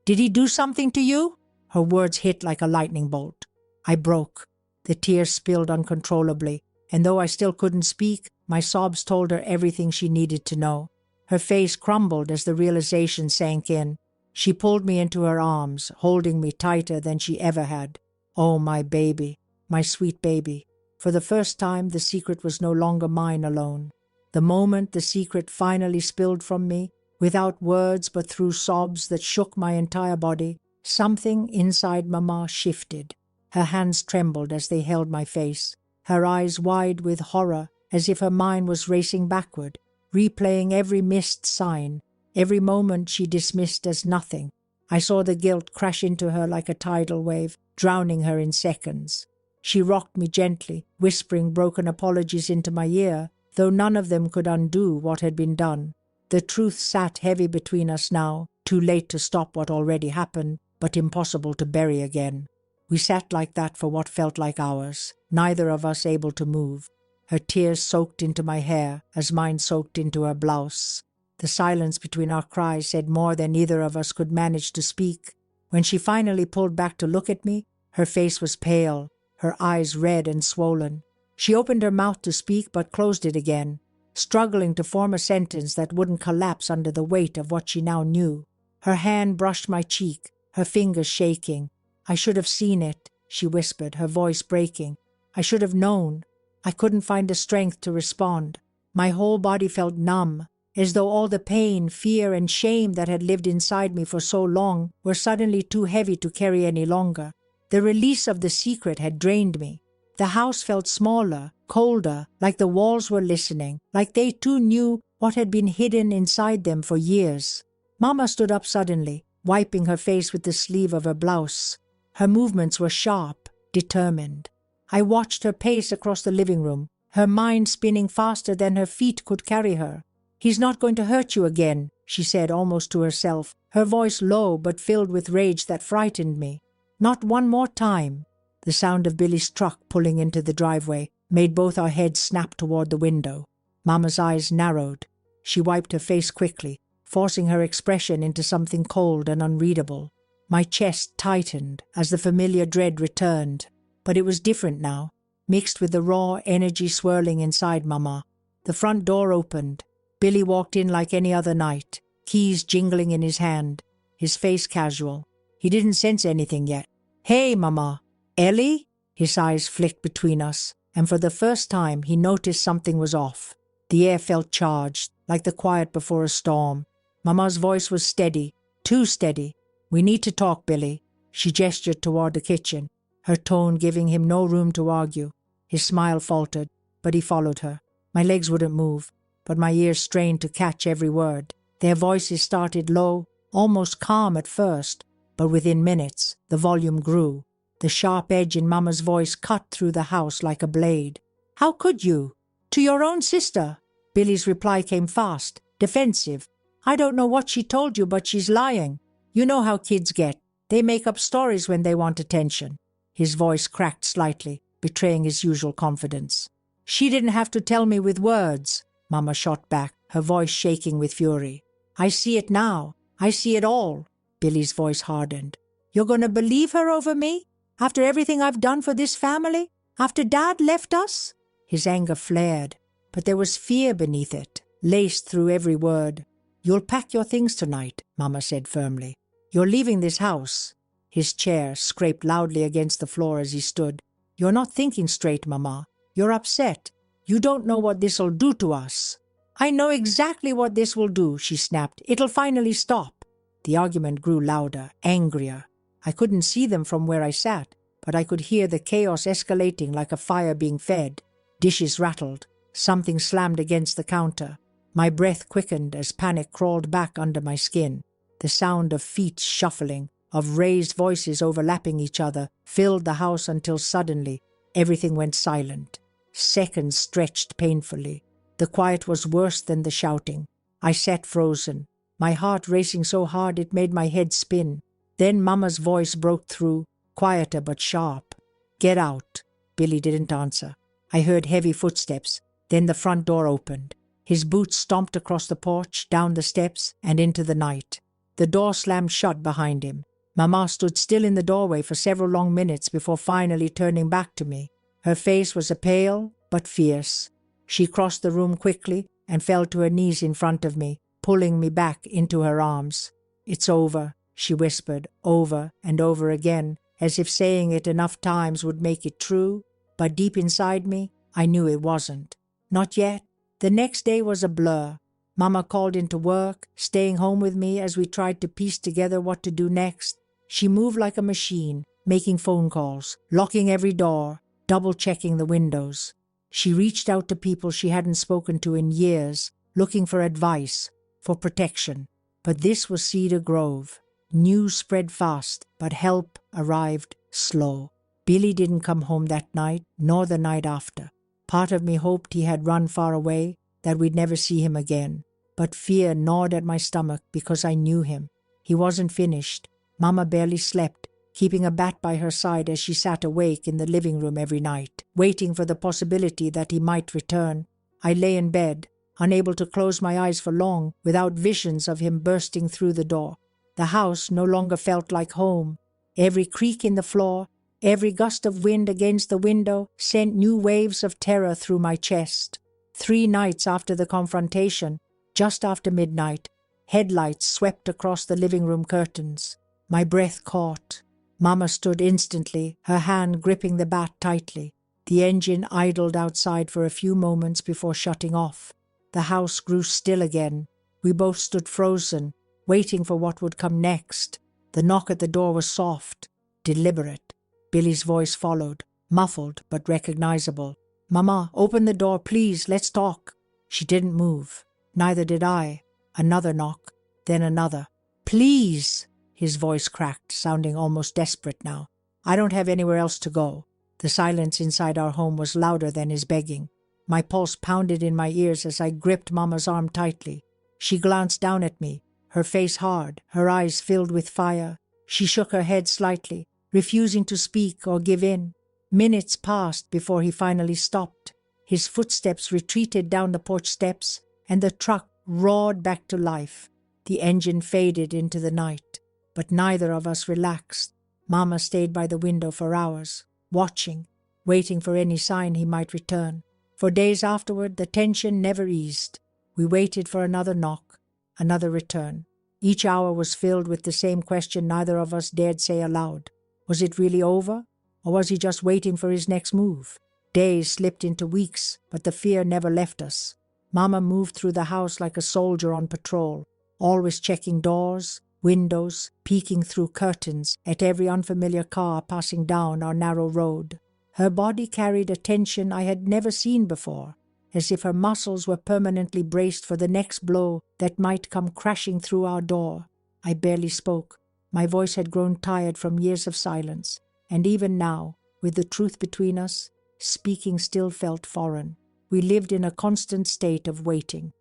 he do something to you?" Her words hit like a lightning bolt. I broke. The tears spilled uncontrollably, and though I still couldn't speak, my sobs told her everything she needed to know. Her face crumbled as the realization sank in. She pulled me into her arms, holding me tighter than she ever had. Oh, my baby, my sweet baby. For the first time, the secret was no longer mine alone. The moment the secret finally spilled from me, without words but through sobs that shook my entire body, something inside Mama shifted. Her hands trembled as they held my face, her eyes wide with horror, as if her mind was racing backward, replaying every missed sign, every moment she dismissed as nothing. I saw the guilt crash into her like a tidal wave, drowning her in seconds. She rocked me gently, whispering broken apologies into my ear, though none of them could undo what had been done. The truth sat heavy between us now, too late to stop what already happened, but impossible to bury again. We sat like that for what felt like hours, neither of us able to move. Her tears soaked into my hair as mine soaked into her blouse. The silence between our cries said more than either of us could manage to speak. When she finally pulled back to look at me, her face was pale, her eyes red and swollen. She opened her mouth to speak but closed it again, struggling to form a sentence that wouldn't collapse under the weight of what she now knew. Her hand brushed my cheek, her fingers shaking. "I should have seen it," she whispered, her voice breaking. "I should have known." I couldn't find the strength to respond. My whole body felt numb, as though all the pain, fear, and shame that had lived inside me for so long were suddenly too heavy to carry any longer. The release of the secret had drained me. The house felt smaller, colder, like the walls were listening, like they too knew what had been hidden inside them for years. Mama stood up suddenly, wiping her face with the sleeve of her blouse. Her movements were sharp, determined. I watched her pace across the living room, her mind spinning faster than her feet could carry her. "He's not going to hurt you again," she said almost to herself, her voice low but filled with rage that frightened me. "Not one more time." The sound of Billy's truck pulling into the driveway made both our heads snap toward the window. Mama's eyes narrowed. She wiped her face quickly, forcing her expression into something cold and unreadable. My chest tightened as the familiar dread returned. But it was different now, mixed with the raw energy swirling inside Mama. The front door opened. Billy walked in like any other night, keys jingling in his hand, his face casual. He didn't sense anything yet. "Hey, Mama." "Ellie?" His eyes flicked between us, and for the first time he noticed something was off. The air felt charged, like the quiet before a storm. Mama's voice was steady, too steady. "We need to talk, Billy." She gestured toward the kitchen, her tone giving him no room to argue. His smile faltered, but he followed her. My legs wouldn't move, but my ears strained to catch every word. Their voices started low, almost calm at first, but within minutes the volume grew. The sharp edge in Mama's voice cut through the house like a blade. "How could you? To your own sister?" Billy's reply came fast, defensive. "I don't know what she told you, but she's lying. You know how kids get. They make up stories when they want attention." His voice cracked slightly, betraying his usual confidence. "She didn't have to tell me with words," Mama shot back, her voice shaking with fury. "I see it now. I see it all." Billy's voice hardened. "You're going to believe her over me? After everything I've done for this family? After Dad left us?" His anger flared, but there was fear beneath it, laced through every word. "You'll pack your things tonight," Mama said firmly. "You're leaving this house." His chair scraped loudly against the floor as he stood. "You're not thinking straight, Mama. You're upset. You don't know what this'll do to us." "I know exactly what this will do," she snapped. "It'll finally stop." The argument grew louder, angrier. I couldn't see them from where I sat, but I could hear the chaos escalating like a fire being fed. Dishes rattled. Something slammed against the counter. My breath quickened as panic crawled back under my skin. The sound of feet shuffling, of raised voices overlapping each other, filled the house until suddenly everything went silent. Seconds stretched painfully. The quiet was worse than the shouting. I sat frozen, my heart racing so hard it made my head spin. Then Mama's voice broke through, quieter but sharp. "Get out." Billy didn't answer. I heard heavy footsteps. Then the front door opened. His boots stomped across the porch, down the steps, and into the night. The door slammed shut behind him. Mama stood still in the doorway for several long minutes before finally turning back to me. Her face was pale but fierce. She crossed the room quickly and fell to her knees in front of me, pulling me back into her arms. "It's over," she whispered, over and over again, as if saying it enough times would make it true, but deep inside me, I knew it wasn't. Not yet. The next day was a blur. Mama called into work, staying home with me as we tried to piece together what to do next. She moved like a machine, making phone calls, locking every door, double-checking the windows. She reached out to people she hadn't spoken to in years, looking for advice, for protection. But this was Cedar Grove. News spread fast, but help arrived slow. Billy didn't come home that night, nor the night after. Part of me hoped he had run far away, that we'd never see him again. But fear gnawed at my stomach because I knew him. He wasn't finished. Mama barely slept, keeping a bat by her side as she sat awake in the living room every night, waiting for the possibility that he might return. I lay in bed, unable to close my eyes for long, without visions of him bursting through the door. The house no longer felt like home. Every creak in the floor, every gust of wind against the window sent new waves of terror through my chest. 3 nights after the confrontation, just after midnight, headlights swept across the living room curtains. My breath caught. Mama stood instantly, her hand gripping the bat tightly. The engine idled outside for a few moments before shutting off. The house grew still again. We both stood frozen, waiting for what would come next. The knock at the door was soft, deliberate. Billy's voice followed, muffled but recognizable. "Mama, open the door, please, let's talk." She didn't move. Neither did I. Another knock, then another. "Please!" His voice cracked, sounding almost desperate now. "I don't have anywhere else to go." The silence inside our home was louder than his begging. My pulse pounded in my ears as I gripped Mama's arm tightly. She glanced down at me, her face hard, her eyes filled with fire. She shook her head slightly, refusing to speak or give in. Minutes passed before he finally stopped. His footsteps retreated down the porch steps, and the truck roared back to life. The engine faded into the night. but neither of us relaxed. Mama stayed by the window for hours, watching, waiting for any sign he might return. For days afterward, the tension never eased. We waited for another knock, another return. Each hour was filled with the same question neither of us dared say aloud. Was it really over, or was he just waiting for his next move? Days slipped into weeks, but the fear never left us. Mama moved through the house like a soldier on patrol, always checking doors, windows, peeking through curtains at every unfamiliar car passing down our narrow road. Her body carried a tension I had never seen before, as if her muscles were permanently braced for the next blow that might come crashing through our door. I barely spoke. My voice had grown tired from years of silence, and even now, with the truth between us, speaking still felt foreign. We lived in a constant state of waiting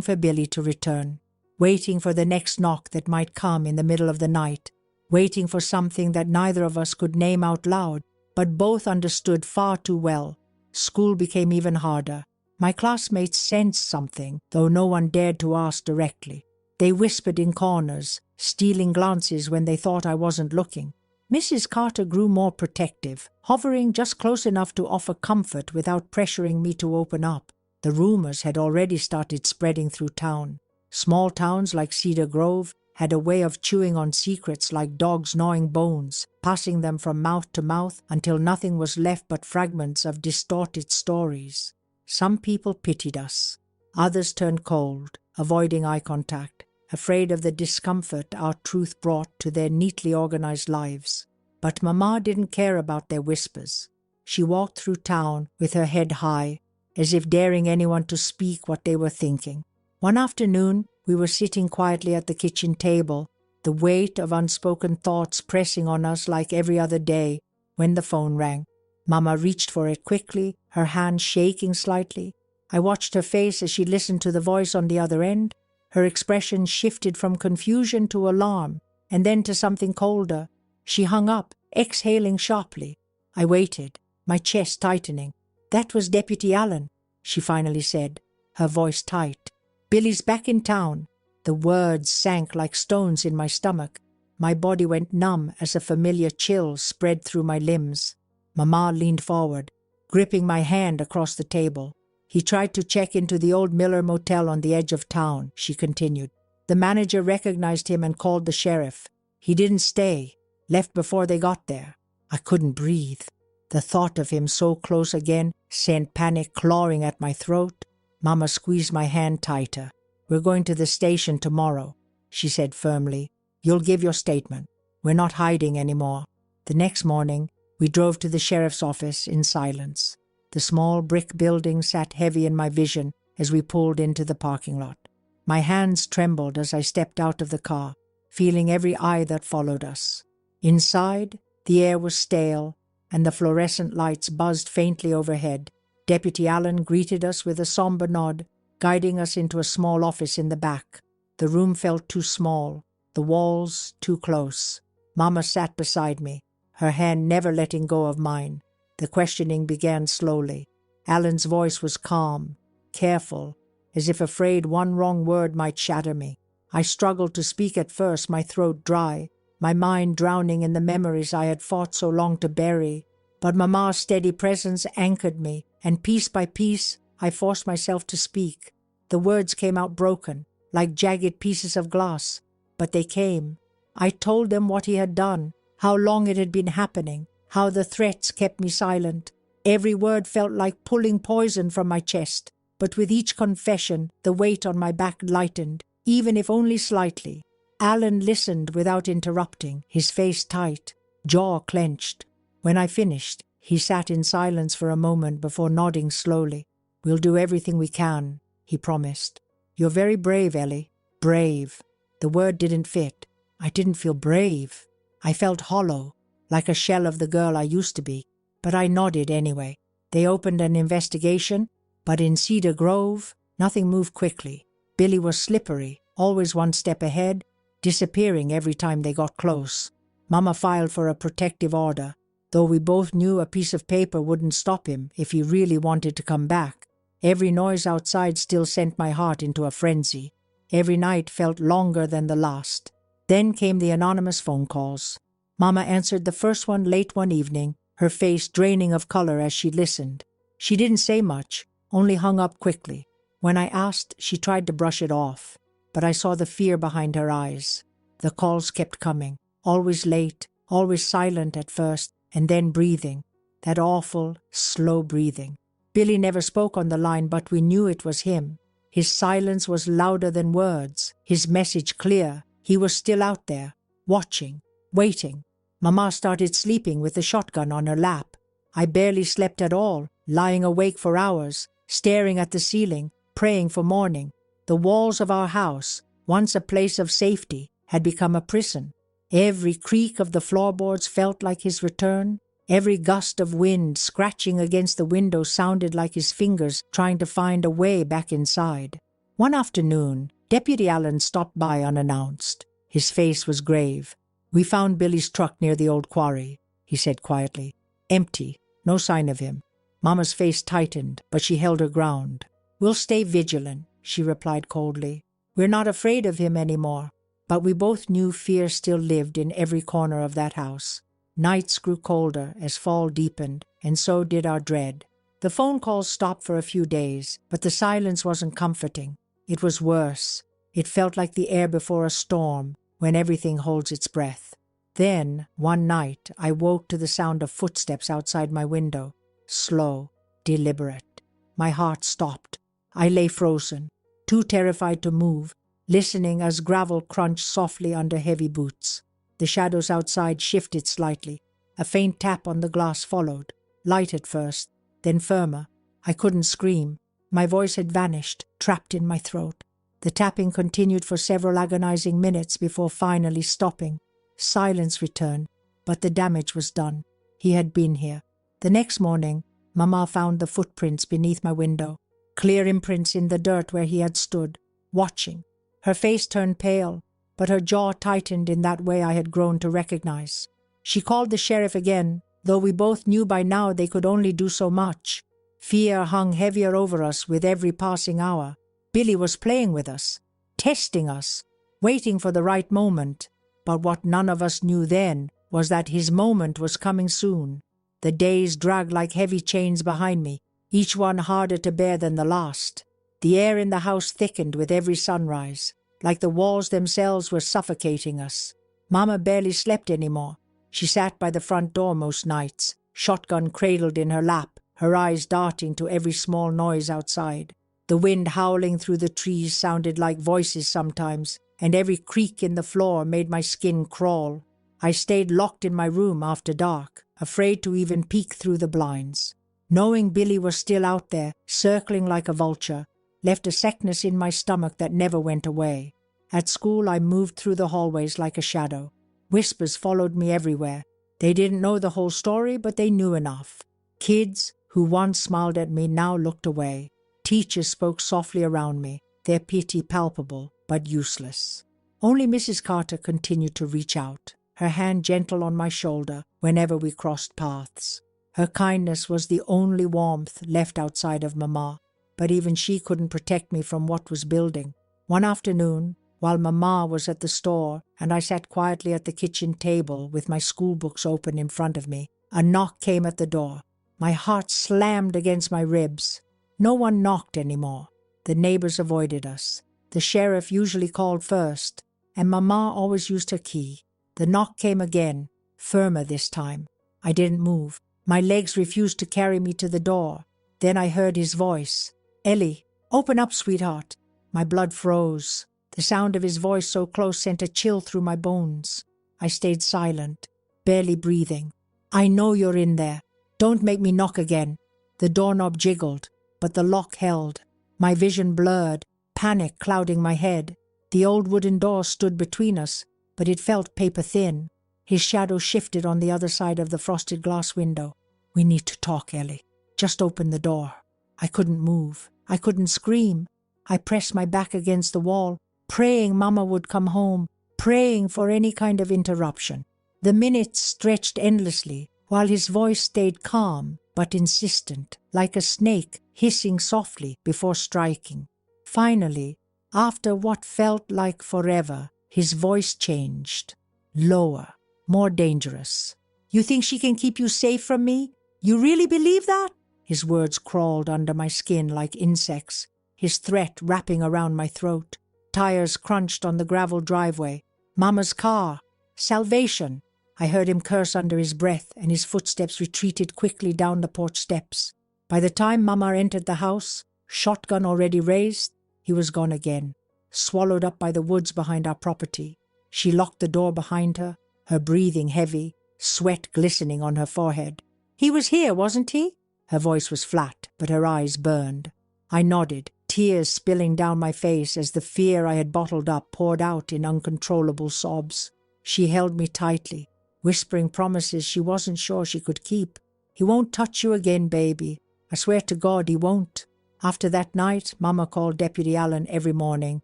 for Billy to return, waiting for the next knock that might come in the middle of the night, waiting for something that neither of us could name out loud, but both understood far too well. School became even harder. My classmates sensed something, though no one dared to ask directly. They whispered in corners, stealing glances when they thought I wasn't looking. Mrs. Carter grew more protective, hovering just close enough to offer comfort without pressuring me to open up. The rumors had already started spreading through town. Small towns like Cedar Grove had a way of chewing on secrets like dogs gnawing bones, passing them from mouth to mouth until nothing was left but fragments of distorted stories. Some people pitied us. Others turned cold, avoiding eye contact, afraid of the discomfort our truth brought to their neatly organized lives. But Mama didn't care about their whispers. She walked through town with her head high, as if daring anyone to speak what they were thinking. One afternoon, we were sitting quietly at the kitchen table, the weight of unspoken thoughts pressing on us like every other day, when the phone rang. Mama reached for it quickly, her hand shaking slightly. I watched her face as she listened to the voice on the other end. Her expression shifted from confusion to alarm, and then to something colder. She hung up, exhaling sharply. I waited, my chest tightening. "That was Deputy Allen," she finally said, her voice tight. "Billy's back in town." The words sank like stones in my stomach. My body went numb as a familiar chill spread through my limbs. Mama leaned forward, gripping my hand across the table. "He tried to check into the old Miller Motel on the edge of town," she continued. "The manager recognized him and called the sheriff. He didn't stay, left before they got there." I couldn't breathe. The thought of him so close again sent panic clawing at my throat. Mama squeezed my hand tighter. "We're going to the station tomorrow," she said firmly. "You'll give your statement. We're not hiding anymore." The next morning, we drove to the sheriff's office in silence. The small brick building sat heavy in my vision as we pulled into the parking lot. My hands trembled as I stepped out of the car, feeling every eye that followed us. Inside, the air was stale, and the fluorescent lights buzzed faintly overhead. Deputy Allen greeted us with a somber nod, guiding us into a small office in the back. The room felt too small, the walls too close. Mama sat beside me, her hand never letting go of mine. The questioning began slowly. Allen's voice was calm, careful, as if afraid one wrong word might shatter me. I struggled to speak at first, my throat dry, my mind drowning in the memories I had fought so long to bury. But Mama's steady presence anchored me, and piece by piece I forced myself to speak. The words came out broken, like jagged pieces of glass, but they came. I told them what he had done, how long it had been happening, how the threats kept me silent. Every word felt like pulling poison from my chest, but with each confession the weight on my back lightened, even if only slightly. Allen listened without interrupting, his face tight, jaw clenched. When I finished, he sat in silence for a moment before nodding slowly. "We'll do everything we can," he promised. "You're very brave, Ellie. Brave." The word didn't fit. I didn't feel brave. I felt hollow, like a shell of the girl I used to be. But I nodded anyway. They opened an investigation, but in Cedar Grove, nothing moved quickly. Billy was slippery, always one step ahead, disappearing every time they got close. Mama filed for a protective order, though we both knew a piece of paper wouldn't stop him if he really wanted to come back. Every noise outside still sent my heart into a frenzy. Every night felt longer than the last. Then came the anonymous phone calls. Mama answered the first one late one evening, her face draining of color as she listened. She didn't say much, only hung up quickly. When I asked, she tried to brush it off, but I saw the fear behind her eyes. The calls kept coming, always late, always silent at first, and then breathing. That awful, slow breathing. Billy never spoke on the line, but we knew it was him. His silence was louder than words, his message clear. He was still out there, watching, waiting. Mama started sleeping with the shotgun on her lap. I barely slept at all, lying awake for hours, staring at the ceiling, praying for morning. The walls of our house, once a place of safety, had become a prison. Every creak of the floorboards felt like his return. Every gust of wind scratching against the window sounded like his fingers trying to find a way back inside. One afternoon, Deputy Allen stopped by unannounced. His face was grave. "We found Billy's truck near the old quarry," he said quietly. "Empty, no sign of him." Mama's face tightened, but she held her ground. "We'll stay vigilant," she replied coldly. "We're not afraid of him anymore." But we both knew fear still lived in every corner of that house. Nights grew colder as fall deepened, and so did our dread. The phone calls stopped for a few days, but the silence wasn't comforting. It was worse. It felt like the air before a storm, when everything holds its breath. Then, one night, I woke to the sound of footsteps outside my window. Slow, deliberate. My heart stopped. I lay frozen, too terrified to move, listening as gravel crunched softly under heavy boots. The shadows outside shifted slightly. A faint tap on the glass followed, light at first, then firmer. I couldn't scream. My voice had vanished, trapped in my throat. The tapping continued for several agonizing minutes before finally stopping. Silence returned, but the damage was done. He had been here. The next morning, Mama found the footprints beneath my window, clear imprints in the dirt where he had stood, watching. Her face turned pale, but her jaw tightened in that way I had grown to recognize. She called the sheriff again, though we both knew by now they could only do so much. Fear hung heavier over us with every passing hour. Billy was playing with us, testing us, waiting for the right moment. But what none of us knew then was that his moment was coming soon. The days dragged like heavy chains behind me, each one harder to bear than the last. The air in the house thickened with every sunrise, like the walls themselves were suffocating us. Mama barely slept anymore. She sat by the front door most nights, shotgun cradled in her lap, her eyes darting to every small noise outside. The wind howling through the trees sounded like voices sometimes, and every creak in the floor made my skin crawl. I stayed locked in my room after dark, afraid to even peek through the blinds. Knowing Billy was still out there, circling like a vulture, left a sickness in my stomach that never went away. At school I moved through the hallways like a shadow. Whispers followed me everywhere. They didn't know the whole story, but they knew enough. Kids who once smiled at me now looked away. Teachers spoke softly around me, their pity palpable but useless. Only Mrs. Carter continued to reach out, her hand gentle on my shoulder whenever we crossed paths. Her kindness was the only warmth left outside of Mama, but even she couldn't protect me from what was building. One afternoon, while Mama was at the store and I sat quietly at the kitchen table with my school books open in front of me, a knock came at the door. My heart slammed against my ribs. No one knocked anymore. The neighbors avoided us. The sheriff usually called first, and Mama always used her key. The knock came again, firmer this time. I didn't move. My legs refused to carry me to the door. Then I heard his voice. "Ellie, open up, sweetheart." My blood froze. The sound of his voice so close sent a chill through my bones. I stayed silent, barely breathing. "I know you're in there. Don't make me knock again." The doorknob jiggled, but the lock held. My vision blurred, panic clouding my head. The old wooden door stood between us, but it felt paper-thin. His shadow shifted on the other side of the frosted glass window. "We need to talk, Ellie. Just open the door." I couldn't move. I couldn't scream. I pressed my back against the wall, praying Mama would come home, praying for any kind of interruption. The minutes stretched endlessly, while his voice stayed calm but insistent, like a snake hissing softly before striking. Finally, after what felt like forever, His voice changed. Lower, more dangerous. "You think she can keep you safe from me? You really believe that?" His words crawled under my skin like insects, his threat wrapping around my throat. Tires crunched on the gravel driveway. Mama's car. Salvation. I heard him curse under his breath, and his footsteps retreated quickly down the porch steps. By the time Mama entered the house, shotgun already raised, he was gone again, swallowed up by the woods behind our property. She locked the door behind her, her breathing heavy, sweat glistening on her forehead. "He was here, wasn't he?" Her voice was flat, but her eyes burned. I nodded, tears spilling down my face as the fear I had bottled up poured out in uncontrollable sobs. She held me tightly, whispering promises she wasn't sure she could keep. "He won't touch you again, baby. I swear to God he won't." After that night, Mama called Deputy Allen every morning,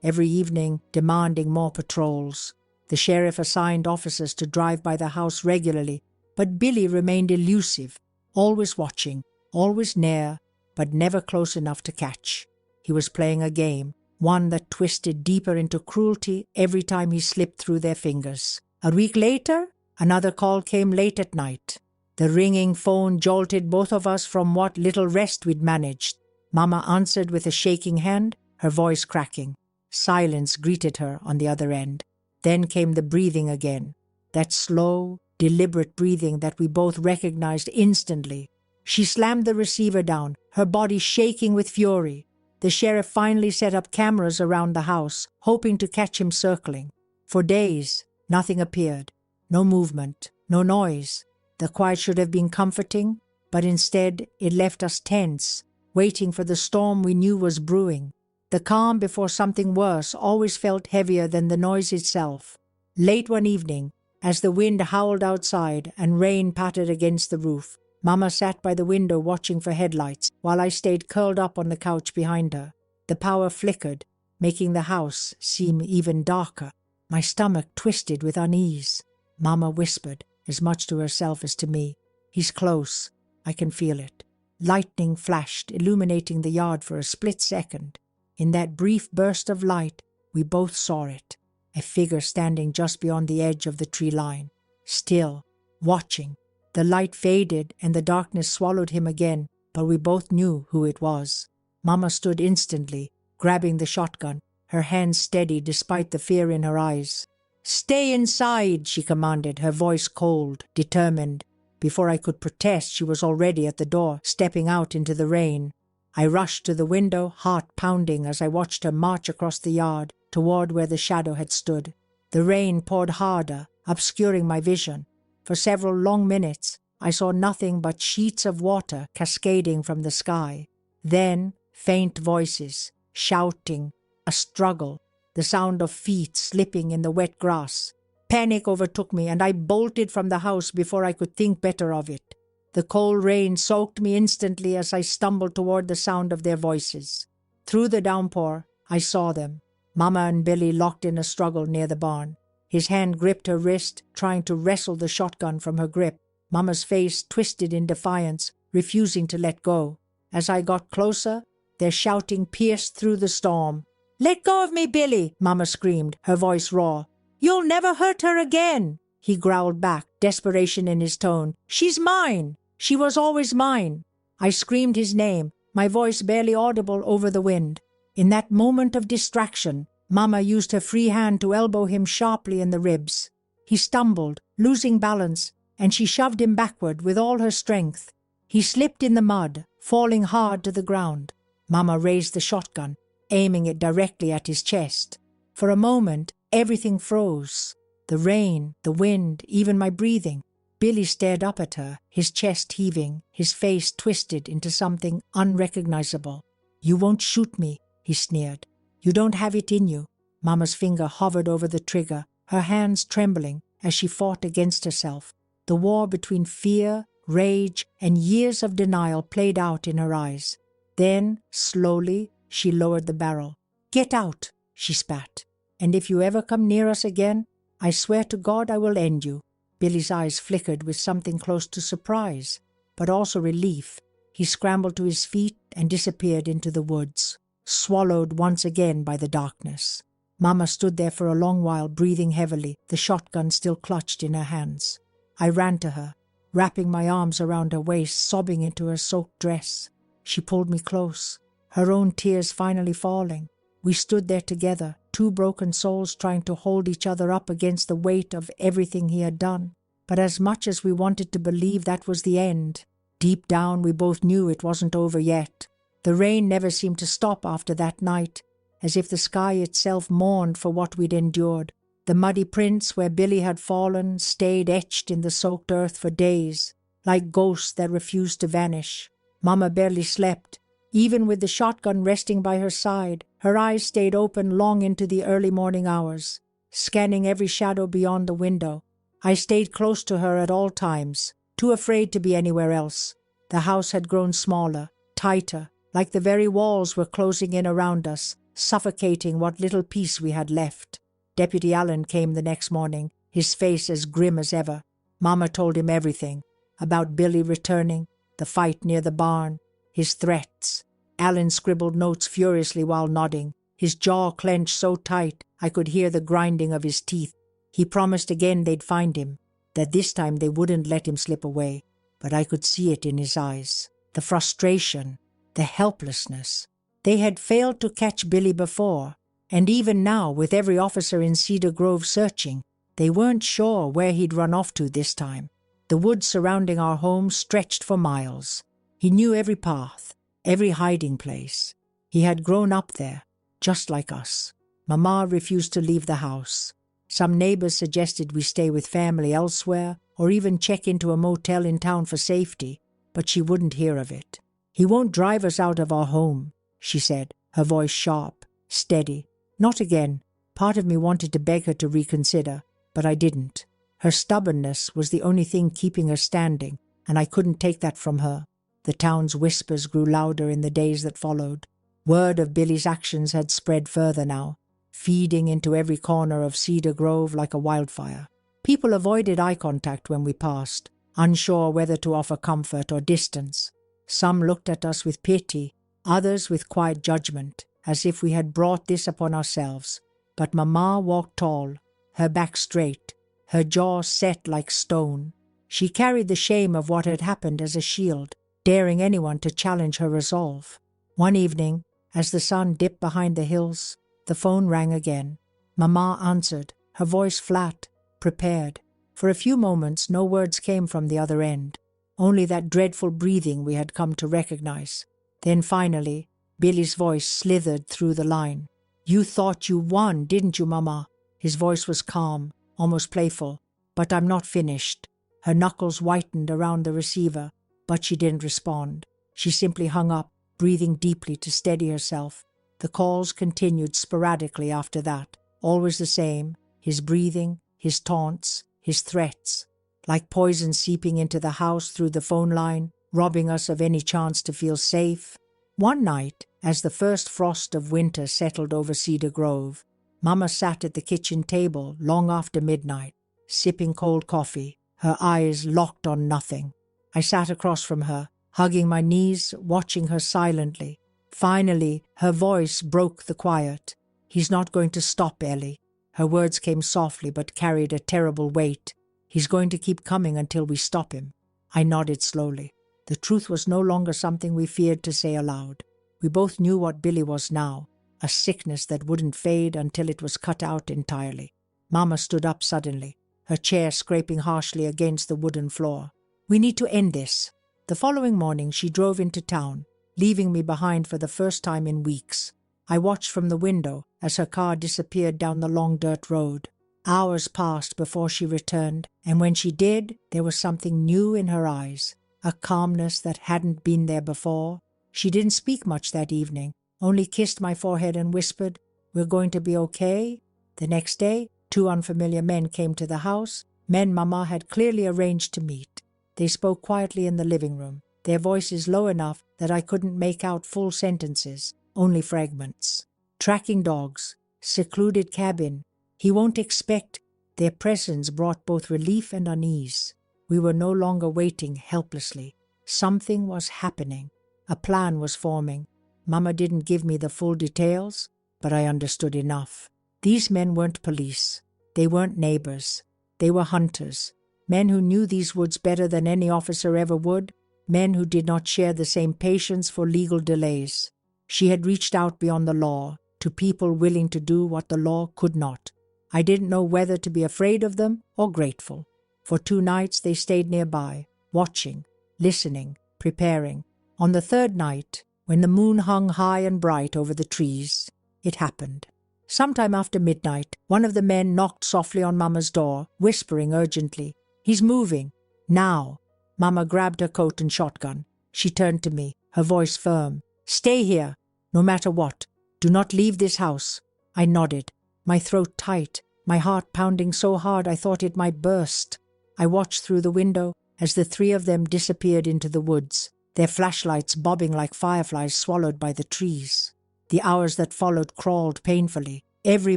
every evening, demanding more patrols. The sheriff assigned officers to drive by the house regularly, but Billy remained elusive, always watching, always near, but never close enough to catch. He was playing a game, one that twisted deeper into cruelty every time he slipped through their fingers. A week later, another call came late at night. The ringing phone jolted both of us from what little rest we'd managed. Mama answered with a shaking hand, her voice cracking. Silence greeted her on the other end. Then came the breathing again, that slow, deliberate breathing that we both recognized instantly. She slammed the receiver down, her body shaking with fury. The sheriff finally set up cameras around the house, hoping to catch him circling. For days, nothing appeared. No movement, no noise. The quiet should have been comforting, but instead it left us tense, waiting for the storm we knew was brewing. The calm before something worse always felt heavier than the noise itself. Late one evening, as the wind howled outside and rain pattered against the roof, Mama sat by the window watching for headlights while I stayed curled up on the couch behind her. The power flickered, making the house seem even darker. My stomach twisted with unease. Mama whispered, as much to herself as to me, "He's close. I can feel it." Lightning flashed, illuminating the yard for a split second. In that brief burst of light, we both saw it, a figure standing just beyond the edge of the tree line, still, watching. The light faded and the darkness swallowed him again, but we both knew who it was. Mama stood instantly, grabbing the shotgun, her hands steady despite the fear in her eyes. "Stay inside," she commanded, her voice cold, determined. Before I could protest, she was already at the door, stepping out into the rain. I rushed to the window, heart pounding as I watched her march across the yard toward where the shadow had stood. The rain poured harder, obscuring my vision. For several long minutes, I saw nothing but sheets of water cascading from the sky. Then, faint voices, shouting, a struggle, the sound of feet slipping in the wet grass. Panic overtook me, and I bolted from the house before I could think better of it. The cold rain soaked me instantly as I stumbled toward the sound of their voices. Through the downpour, I saw them, Mama and Billy locked in a struggle near the barn. His hand gripped her wrist, trying to wrestle the shotgun from her grip. Mama's face twisted in defiance, refusing to let go. As I got closer, their shouting pierced through the storm. "Let go of me, Billy!" Mama screamed, her voice raw. "You'll never hurt her again!" He growled back, desperation in his tone. "She's mine! She was always mine!" I screamed his name, my voice barely audible over the wind. In that moment of distraction, Mama used her free hand to elbow him sharply in the ribs. He stumbled, losing balance, and she shoved him backward with all her strength. He slipped in the mud, falling hard to the ground. Mama raised the shotgun, aiming it directly at his chest. For a moment, everything froze. The rain, the wind, even my breathing. Billy stared up at her, his chest heaving, his face twisted into something unrecognizable. "You won't shoot me," he sneered. "You don't have it in you." Mama's finger hovered over the trigger, her hands trembling as she fought against herself. The war between fear, rage, and years of denial played out in her eyes. Then, slowly, she lowered the barrel. "Get out," she spat. "And if you ever come near us again, I swear to God I will end you." Billy's eyes flickered with something close to surprise, but also relief. He scrambled to his feet and disappeared into the woods, swallowed once again by the darkness. Mama stood there for a long while, breathing heavily, the shotgun still clutched in her hands. I ran to her, wrapping my arms around her waist, sobbing into her soaked dress. She pulled me close, her own tears finally falling. We stood there together, two broken souls trying to hold each other up against the weight of everything he had done. But as much as we wanted to believe that was the end, deep down we both knew it wasn't over yet. The rain never seemed to stop after that night, as if the sky itself mourned for what we'd endured. The muddy prints where Billy had fallen stayed etched in the soaked earth for days, like ghosts that refused to vanish. Mama barely slept. Even with the shotgun resting by her side, her eyes stayed open long into the early morning hours, scanning every shadow beyond the window. I stayed close to her at all times, too afraid to be anywhere else. The house had grown smaller, tighter, like the very walls were closing in around us, suffocating what little peace we had left. Deputy Allen came the next morning, his face as grim as ever. Mama told him everything, about Billy returning, the fight near the barn, his threats. Allen scribbled notes furiously while nodding, his jaw clenched so tight I could hear the grinding of his teeth. He promised again they'd find him, that this time they wouldn't let him slip away, but I could see it in his eyes. The frustration, the helplessness. They had failed to catch Billy before, and even now, with every officer in Cedar Grove searching, they weren't sure where he'd run off to this time. The woods surrounding our home stretched for miles. He knew every path, every hiding place. He had grown up there, just like us. Mama refused to leave the house. Some neighbors suggested we stay with family elsewhere or even check into a motel in town for safety, but she wouldn't hear of it. "He won't drive us out of our home," she said, her voice sharp, steady. Not again. Part of me wanted to beg her to reconsider, but I didn't. Her stubbornness was the only thing keeping her standing, and I couldn't take that from her. The town's whispers grew louder in the days that followed. Word of Billy's actions had spread further now, feeding into every corner of Cedar Grove like a wildfire. People avoided eye contact when we passed, unsure whether to offer comfort or distance. Some looked at us with pity, others with quiet judgment, as if we had brought this upon ourselves. But Mama walked tall, her back straight, her jaw set like stone. She carried the shame of what had happened as a shield, daring anyone to challenge her resolve. One evening, as the sun dipped behind the hills, the phone rang again. Mama answered, her voice flat, prepared. For a few moments no words came from the other end, only that dreadful breathing we had come to recognize. Then finally, Billy's voice slithered through the line. "You thought you won, didn't you, Mama?" His voice was calm, almost playful. "But I'm not finished." Her knuckles whitened around the receiver, but she didn't respond. She simply hung up, breathing deeply to steady herself. The calls continued sporadically after that, always the same, his breathing, his taunts, his threats, like poison seeping into the house through the phone line, robbing us of any chance to feel safe. One night, as the first frost of winter settled over Cedar Grove, Mama sat at the kitchen table long after midnight, sipping cold coffee, her eyes locked on nothing. I sat across from her, hugging my knees, watching her silently. Finally, her voice broke the quiet. "He's not going to stop, Ellie." Her words came softly but carried a terrible weight. "He's going to keep coming until we stop him." I nodded slowly. The truth was no longer something we feared to say aloud. We both knew what Billy was now, a sickness that wouldn't fade until it was cut out entirely. Mama stood up suddenly, her chair scraping harshly against the wooden floor. "We need to end this." The following morning she drove into town, leaving me behind for the first time in weeks. I watched from the window as her car disappeared down the long dirt road. Hours passed before she returned, and when she did, there was something new in her eyes, a calmness that hadn't been there before. She didn't speak much that evening, only kissed my forehead and whispered, "We're going to be okay." The next day, two unfamiliar men came to the house, men Mama had clearly arranged to meet. They spoke quietly in the living room, their voices low enough that I couldn't make out full sentences, only fragments. Tracking dogs, secluded cabin. He won't expect. Their presence brought both relief and unease. We were no longer waiting helplessly. Something was happening. A plan was forming. Mama didn't give me the full details, but I understood enough. These men weren't police. They weren't neighbors. They were hunters. Men who knew these woods better than any officer ever would. Men who did not share the same patience for legal delays. She had reached out beyond the law, to people willing to do what the law could not. I didn't know whether to be afraid of them or grateful. For 2 nights they stayed nearby, watching, listening, preparing. On the 3rd night, when the moon hung high and bright over the trees, it happened. Sometime after midnight, one of the men knocked softly on Mama's door, whispering urgently, "He's moving. Now." Mama grabbed her coat and shotgun. She turned to me, her voice firm. "Stay here, no matter what. Do not leave this house." I nodded, my throat tight, my heart pounding so hard I thought it might burst. I watched through the window as the 3 of them disappeared into the woods, their flashlights bobbing like fireflies swallowed by the trees. The hours that followed crawled painfully. Every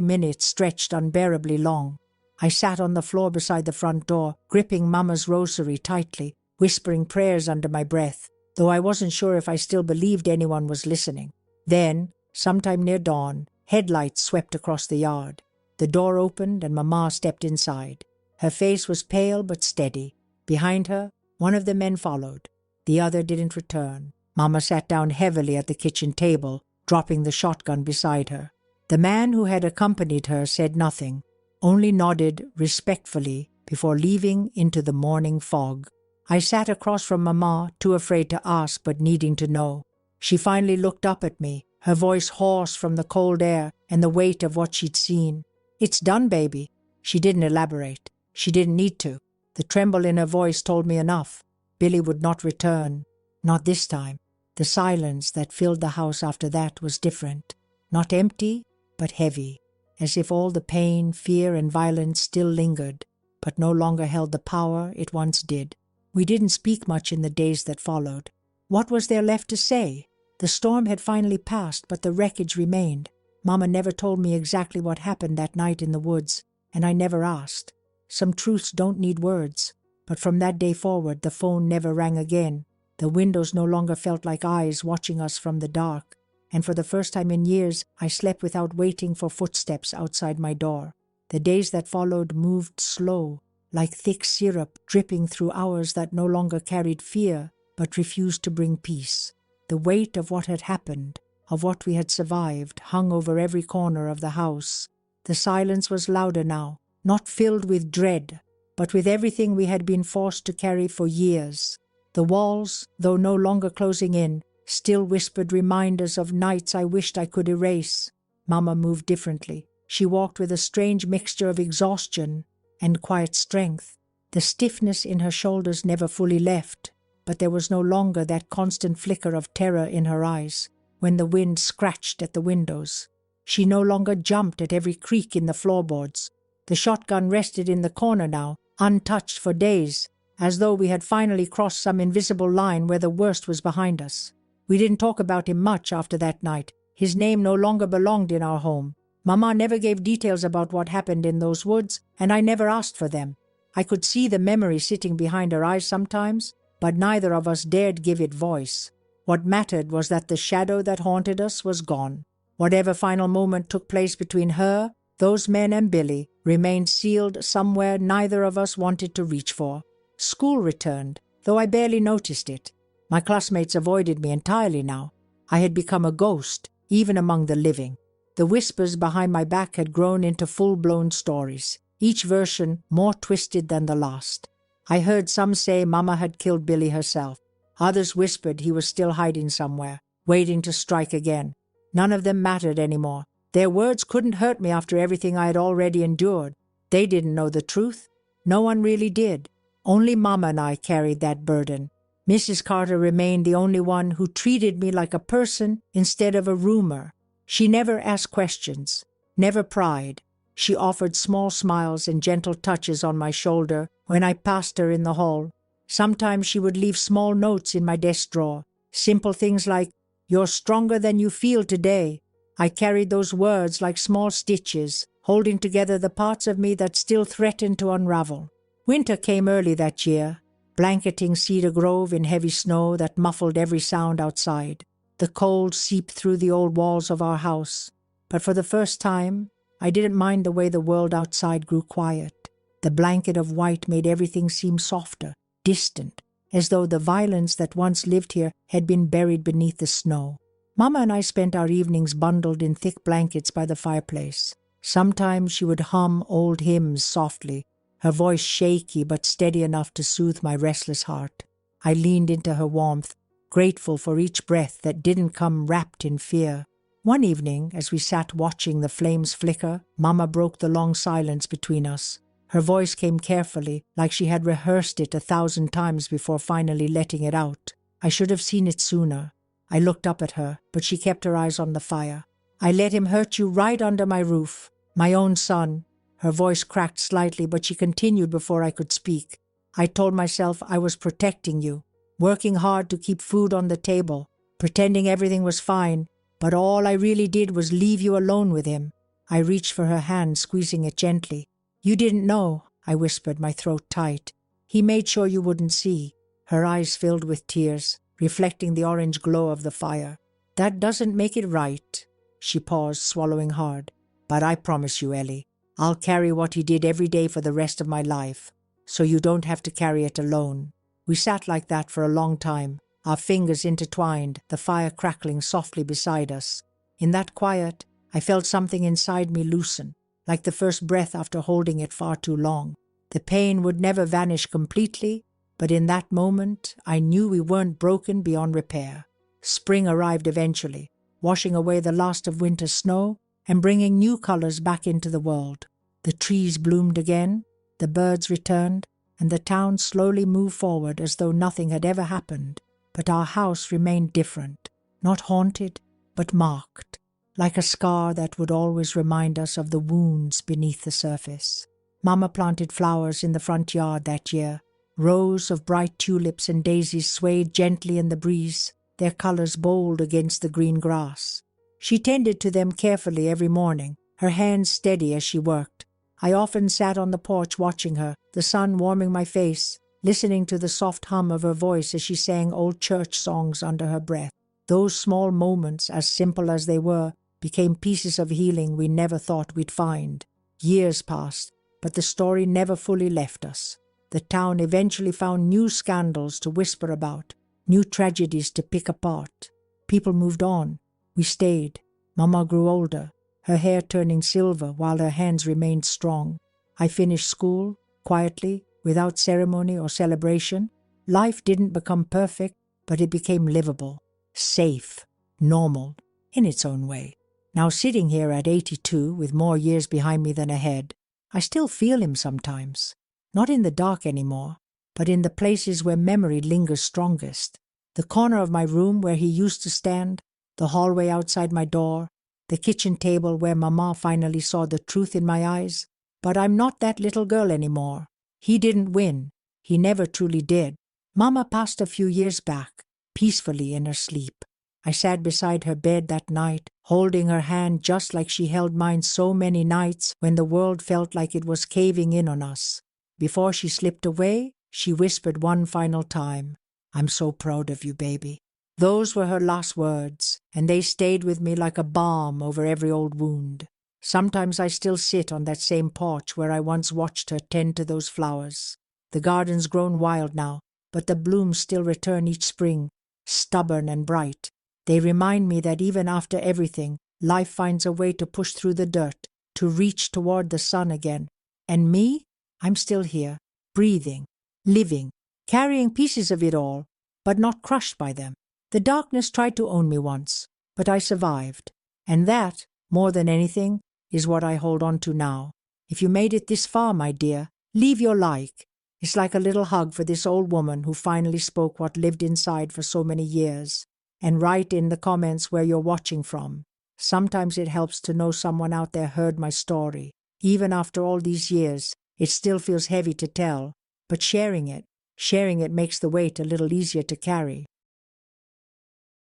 minute stretched unbearably long. I sat on the floor beside the front door, gripping Mama's rosary tightly, whispering prayers under my breath, though I wasn't sure if I still believed anyone was listening. Then, sometime near dawn, headlights swept across the yard. The door opened and Mama stepped inside. Her face was pale but steady. Behind her, one of the men followed. The other didn't return. Mama sat down heavily at the kitchen table, dropping the shotgun beside her. The man who had accompanied her said nothing, only nodded respectfully before leaving into the morning fog. I sat across from Mama, too afraid to ask but needing to know. She finally looked up at me, her voice hoarse from the cold air and the weight of what she'd seen. "It's done, baby." She didn't elaborate. She didn't need to. The tremble in her voice told me enough. Billy would not return. Not this time. The silence that filled the house after that was different. Not empty, but heavy, as if all the pain, fear, and violence still lingered, but no longer held the power it once did. We didn't speak much in the days that followed. What was there left to say? The storm had finally passed, but the wreckage remained. Mama never told me exactly what happened that night in the woods, and I never asked. Some truths don't need words, but from that day forward the phone never rang again. The windows no longer felt like eyes watching us from the dark, and for the first time in years I slept without waiting for footsteps outside my door. The days that followed moved slow, like thick syrup dripping through hours that no longer carried fear but refused to bring peace. The weight of what had happened, of what we had survived, hung over every corner of the house. The silence was louder now, not filled with dread, but with everything we had been forced to carry for years. The walls, though no longer closing in, still whispered reminders of nights I wished I could erase. Mama moved differently. She walked with a strange mixture of exhaustion and quiet strength. The stiffness in her shoulders never fully left, but there was no longer that constant flicker of terror in her eyes when the wind scratched at the windows. She no longer jumped at every creak in the floorboards. The shotgun rested in the corner now, untouched for days, as though we had finally crossed some invisible line where the worst was behind us. We didn't talk about him much after that night. His name no longer belonged in our home. Mama never gave details about what happened in those woods, and I never asked for them. I could see the memory sitting behind her eyes sometimes, but neither of us dared give it voice. What mattered was that the shadow that haunted us was gone. Whatever final moment took place between her, those men, and Billy remained sealed somewhere neither of us wanted to reach for. School returned, though I barely noticed it. My classmates avoided me entirely now. I had become a ghost, even among the living. The whispers behind my back had grown into full-blown stories, each version more twisted than the last. I heard some say Mama had killed Billy herself. Others whispered he was still hiding somewhere, waiting to strike again. None of them mattered anymore. Their words couldn't hurt me after everything I had already endured. They didn't know the truth. No one really did. Only Mama and I carried that burden. Mrs. Carter remained the only one who treated me like a person instead of a rumor. She never asked questions, never pried. She offered small smiles and gentle touches on my shoulder when I passed her in the hall. Sometimes she would leave small notes in my desk drawer, simple things like, "You're stronger than you feel today." I carried those words like small stitches, holding together the parts of me that still threatened to unravel. Winter came early that year, blanketing Cedar Grove in heavy snow that muffled every sound outside. The cold seeped through the old walls of our house. But for the first time, I didn't mind the way the world outside grew quiet. The blanket of white made everything seem softer, distant, as though the violence that once lived here had been buried beneath the snow. Mama and I spent our evenings bundled in thick blankets by the fireplace. Sometimes she would hum old hymns softly, her voice shaky but steady enough to soothe my restless heart. I leaned into her warmth, grateful for each breath that didn't come wrapped in fear. One evening, as we sat watching the flames flicker, Mama broke the long silence between us. Her voice came carefully, like she had rehearsed it 1,000 times before finally letting it out. I should have seen it sooner. I looked up at her, but she kept her eyes on the fire. "I let him hurt you right under my roof. My own son." Her voice cracked slightly, but she continued before I could speak. "I told myself I was protecting you, working hard to keep food on the table, pretending everything was fine, but all I really did was leave you alone with him." I reached for her hand, squeezing it gently. "You didn't know," I whispered, my throat tight. "He made sure you wouldn't see." Her eyes filled with tears, reflecting the orange glow of the fire. "That doesn't make it right." She paused, swallowing hard. "But I promise you, Ellie, I'll carry what he did every day for the rest of my life, so you don't have to carry it alone." We sat like that for a long time, our fingers intertwined, the fire crackling softly beside us. In that quiet, I felt something inside me loosen, like the first breath after holding it far too long. The pain would never vanish completely, but in that moment, I knew we weren't broken beyond repair. Spring arrived eventually, washing away the last of winter's snow and bringing new colors back into the world. The trees bloomed again, the birds returned, and the town slowly moved forward as though nothing had ever happened. But our house remained different, not haunted, but marked, like a scar that would always remind us of the wounds beneath the surface. Mama planted flowers in the front yard that year. Rows of bright tulips and daisies swayed gently in the breeze, their colors bold against the green grass. She tended to them carefully every morning, her hands steady as she worked. I often sat on the porch watching her, the sun warming my face, listening to the soft hum of her voice as she sang old church songs under her breath. Those small moments, as simple as they were, became pieces of healing we never thought we'd find. Years passed, but the story never fully left us. The town eventually found new scandals to whisper about, new tragedies to pick apart. People moved on. We stayed. Mama grew older, her hair turning silver while her hands remained strong. I finished school, quietly, without ceremony or celebration. Life didn't become perfect, but it became livable, safe, normal, in its own way. Now sitting here at 82, with more years behind me than ahead, I still feel him sometimes. Not in the dark anymore, but in the places where memory lingers strongest. The corner of my room where he used to stand, the hallway outside my door, the kitchen table where Mama finally saw the truth in my eyes. But I'm not that little girl anymore. He didn't win. He never truly did. Mama passed a few years back, peacefully in her sleep. I sat beside her bed that night, holding her hand just like she held mine so many nights when the world felt like it was caving in on us. Before she slipped away, she whispered one final time, "I'm so proud of you, baby." Those were her last words, and they stayed with me like a balm over every old wound. Sometimes I still sit on that same porch where I once watched her tend to those flowers. The garden's grown wild now, but the blooms still return each spring, stubborn and bright. They remind me that even after everything, life finds a way to push through the dirt, to reach toward the sun again. And me? I'm still here, breathing, living, carrying pieces of it all, but not crushed by them. The darkness tried to own me once, but I survived. And that, more than anything, is what I hold on to now. If you made it this far, my dear, leave your like. It's like a little hug for this old woman who finally spoke what lived inside for so many years. And write in the comments where you're watching from. Sometimes it helps to know someone out there heard my story. Even after all these years, it still feels heavy to tell, but sharing it makes the weight a little easier to carry.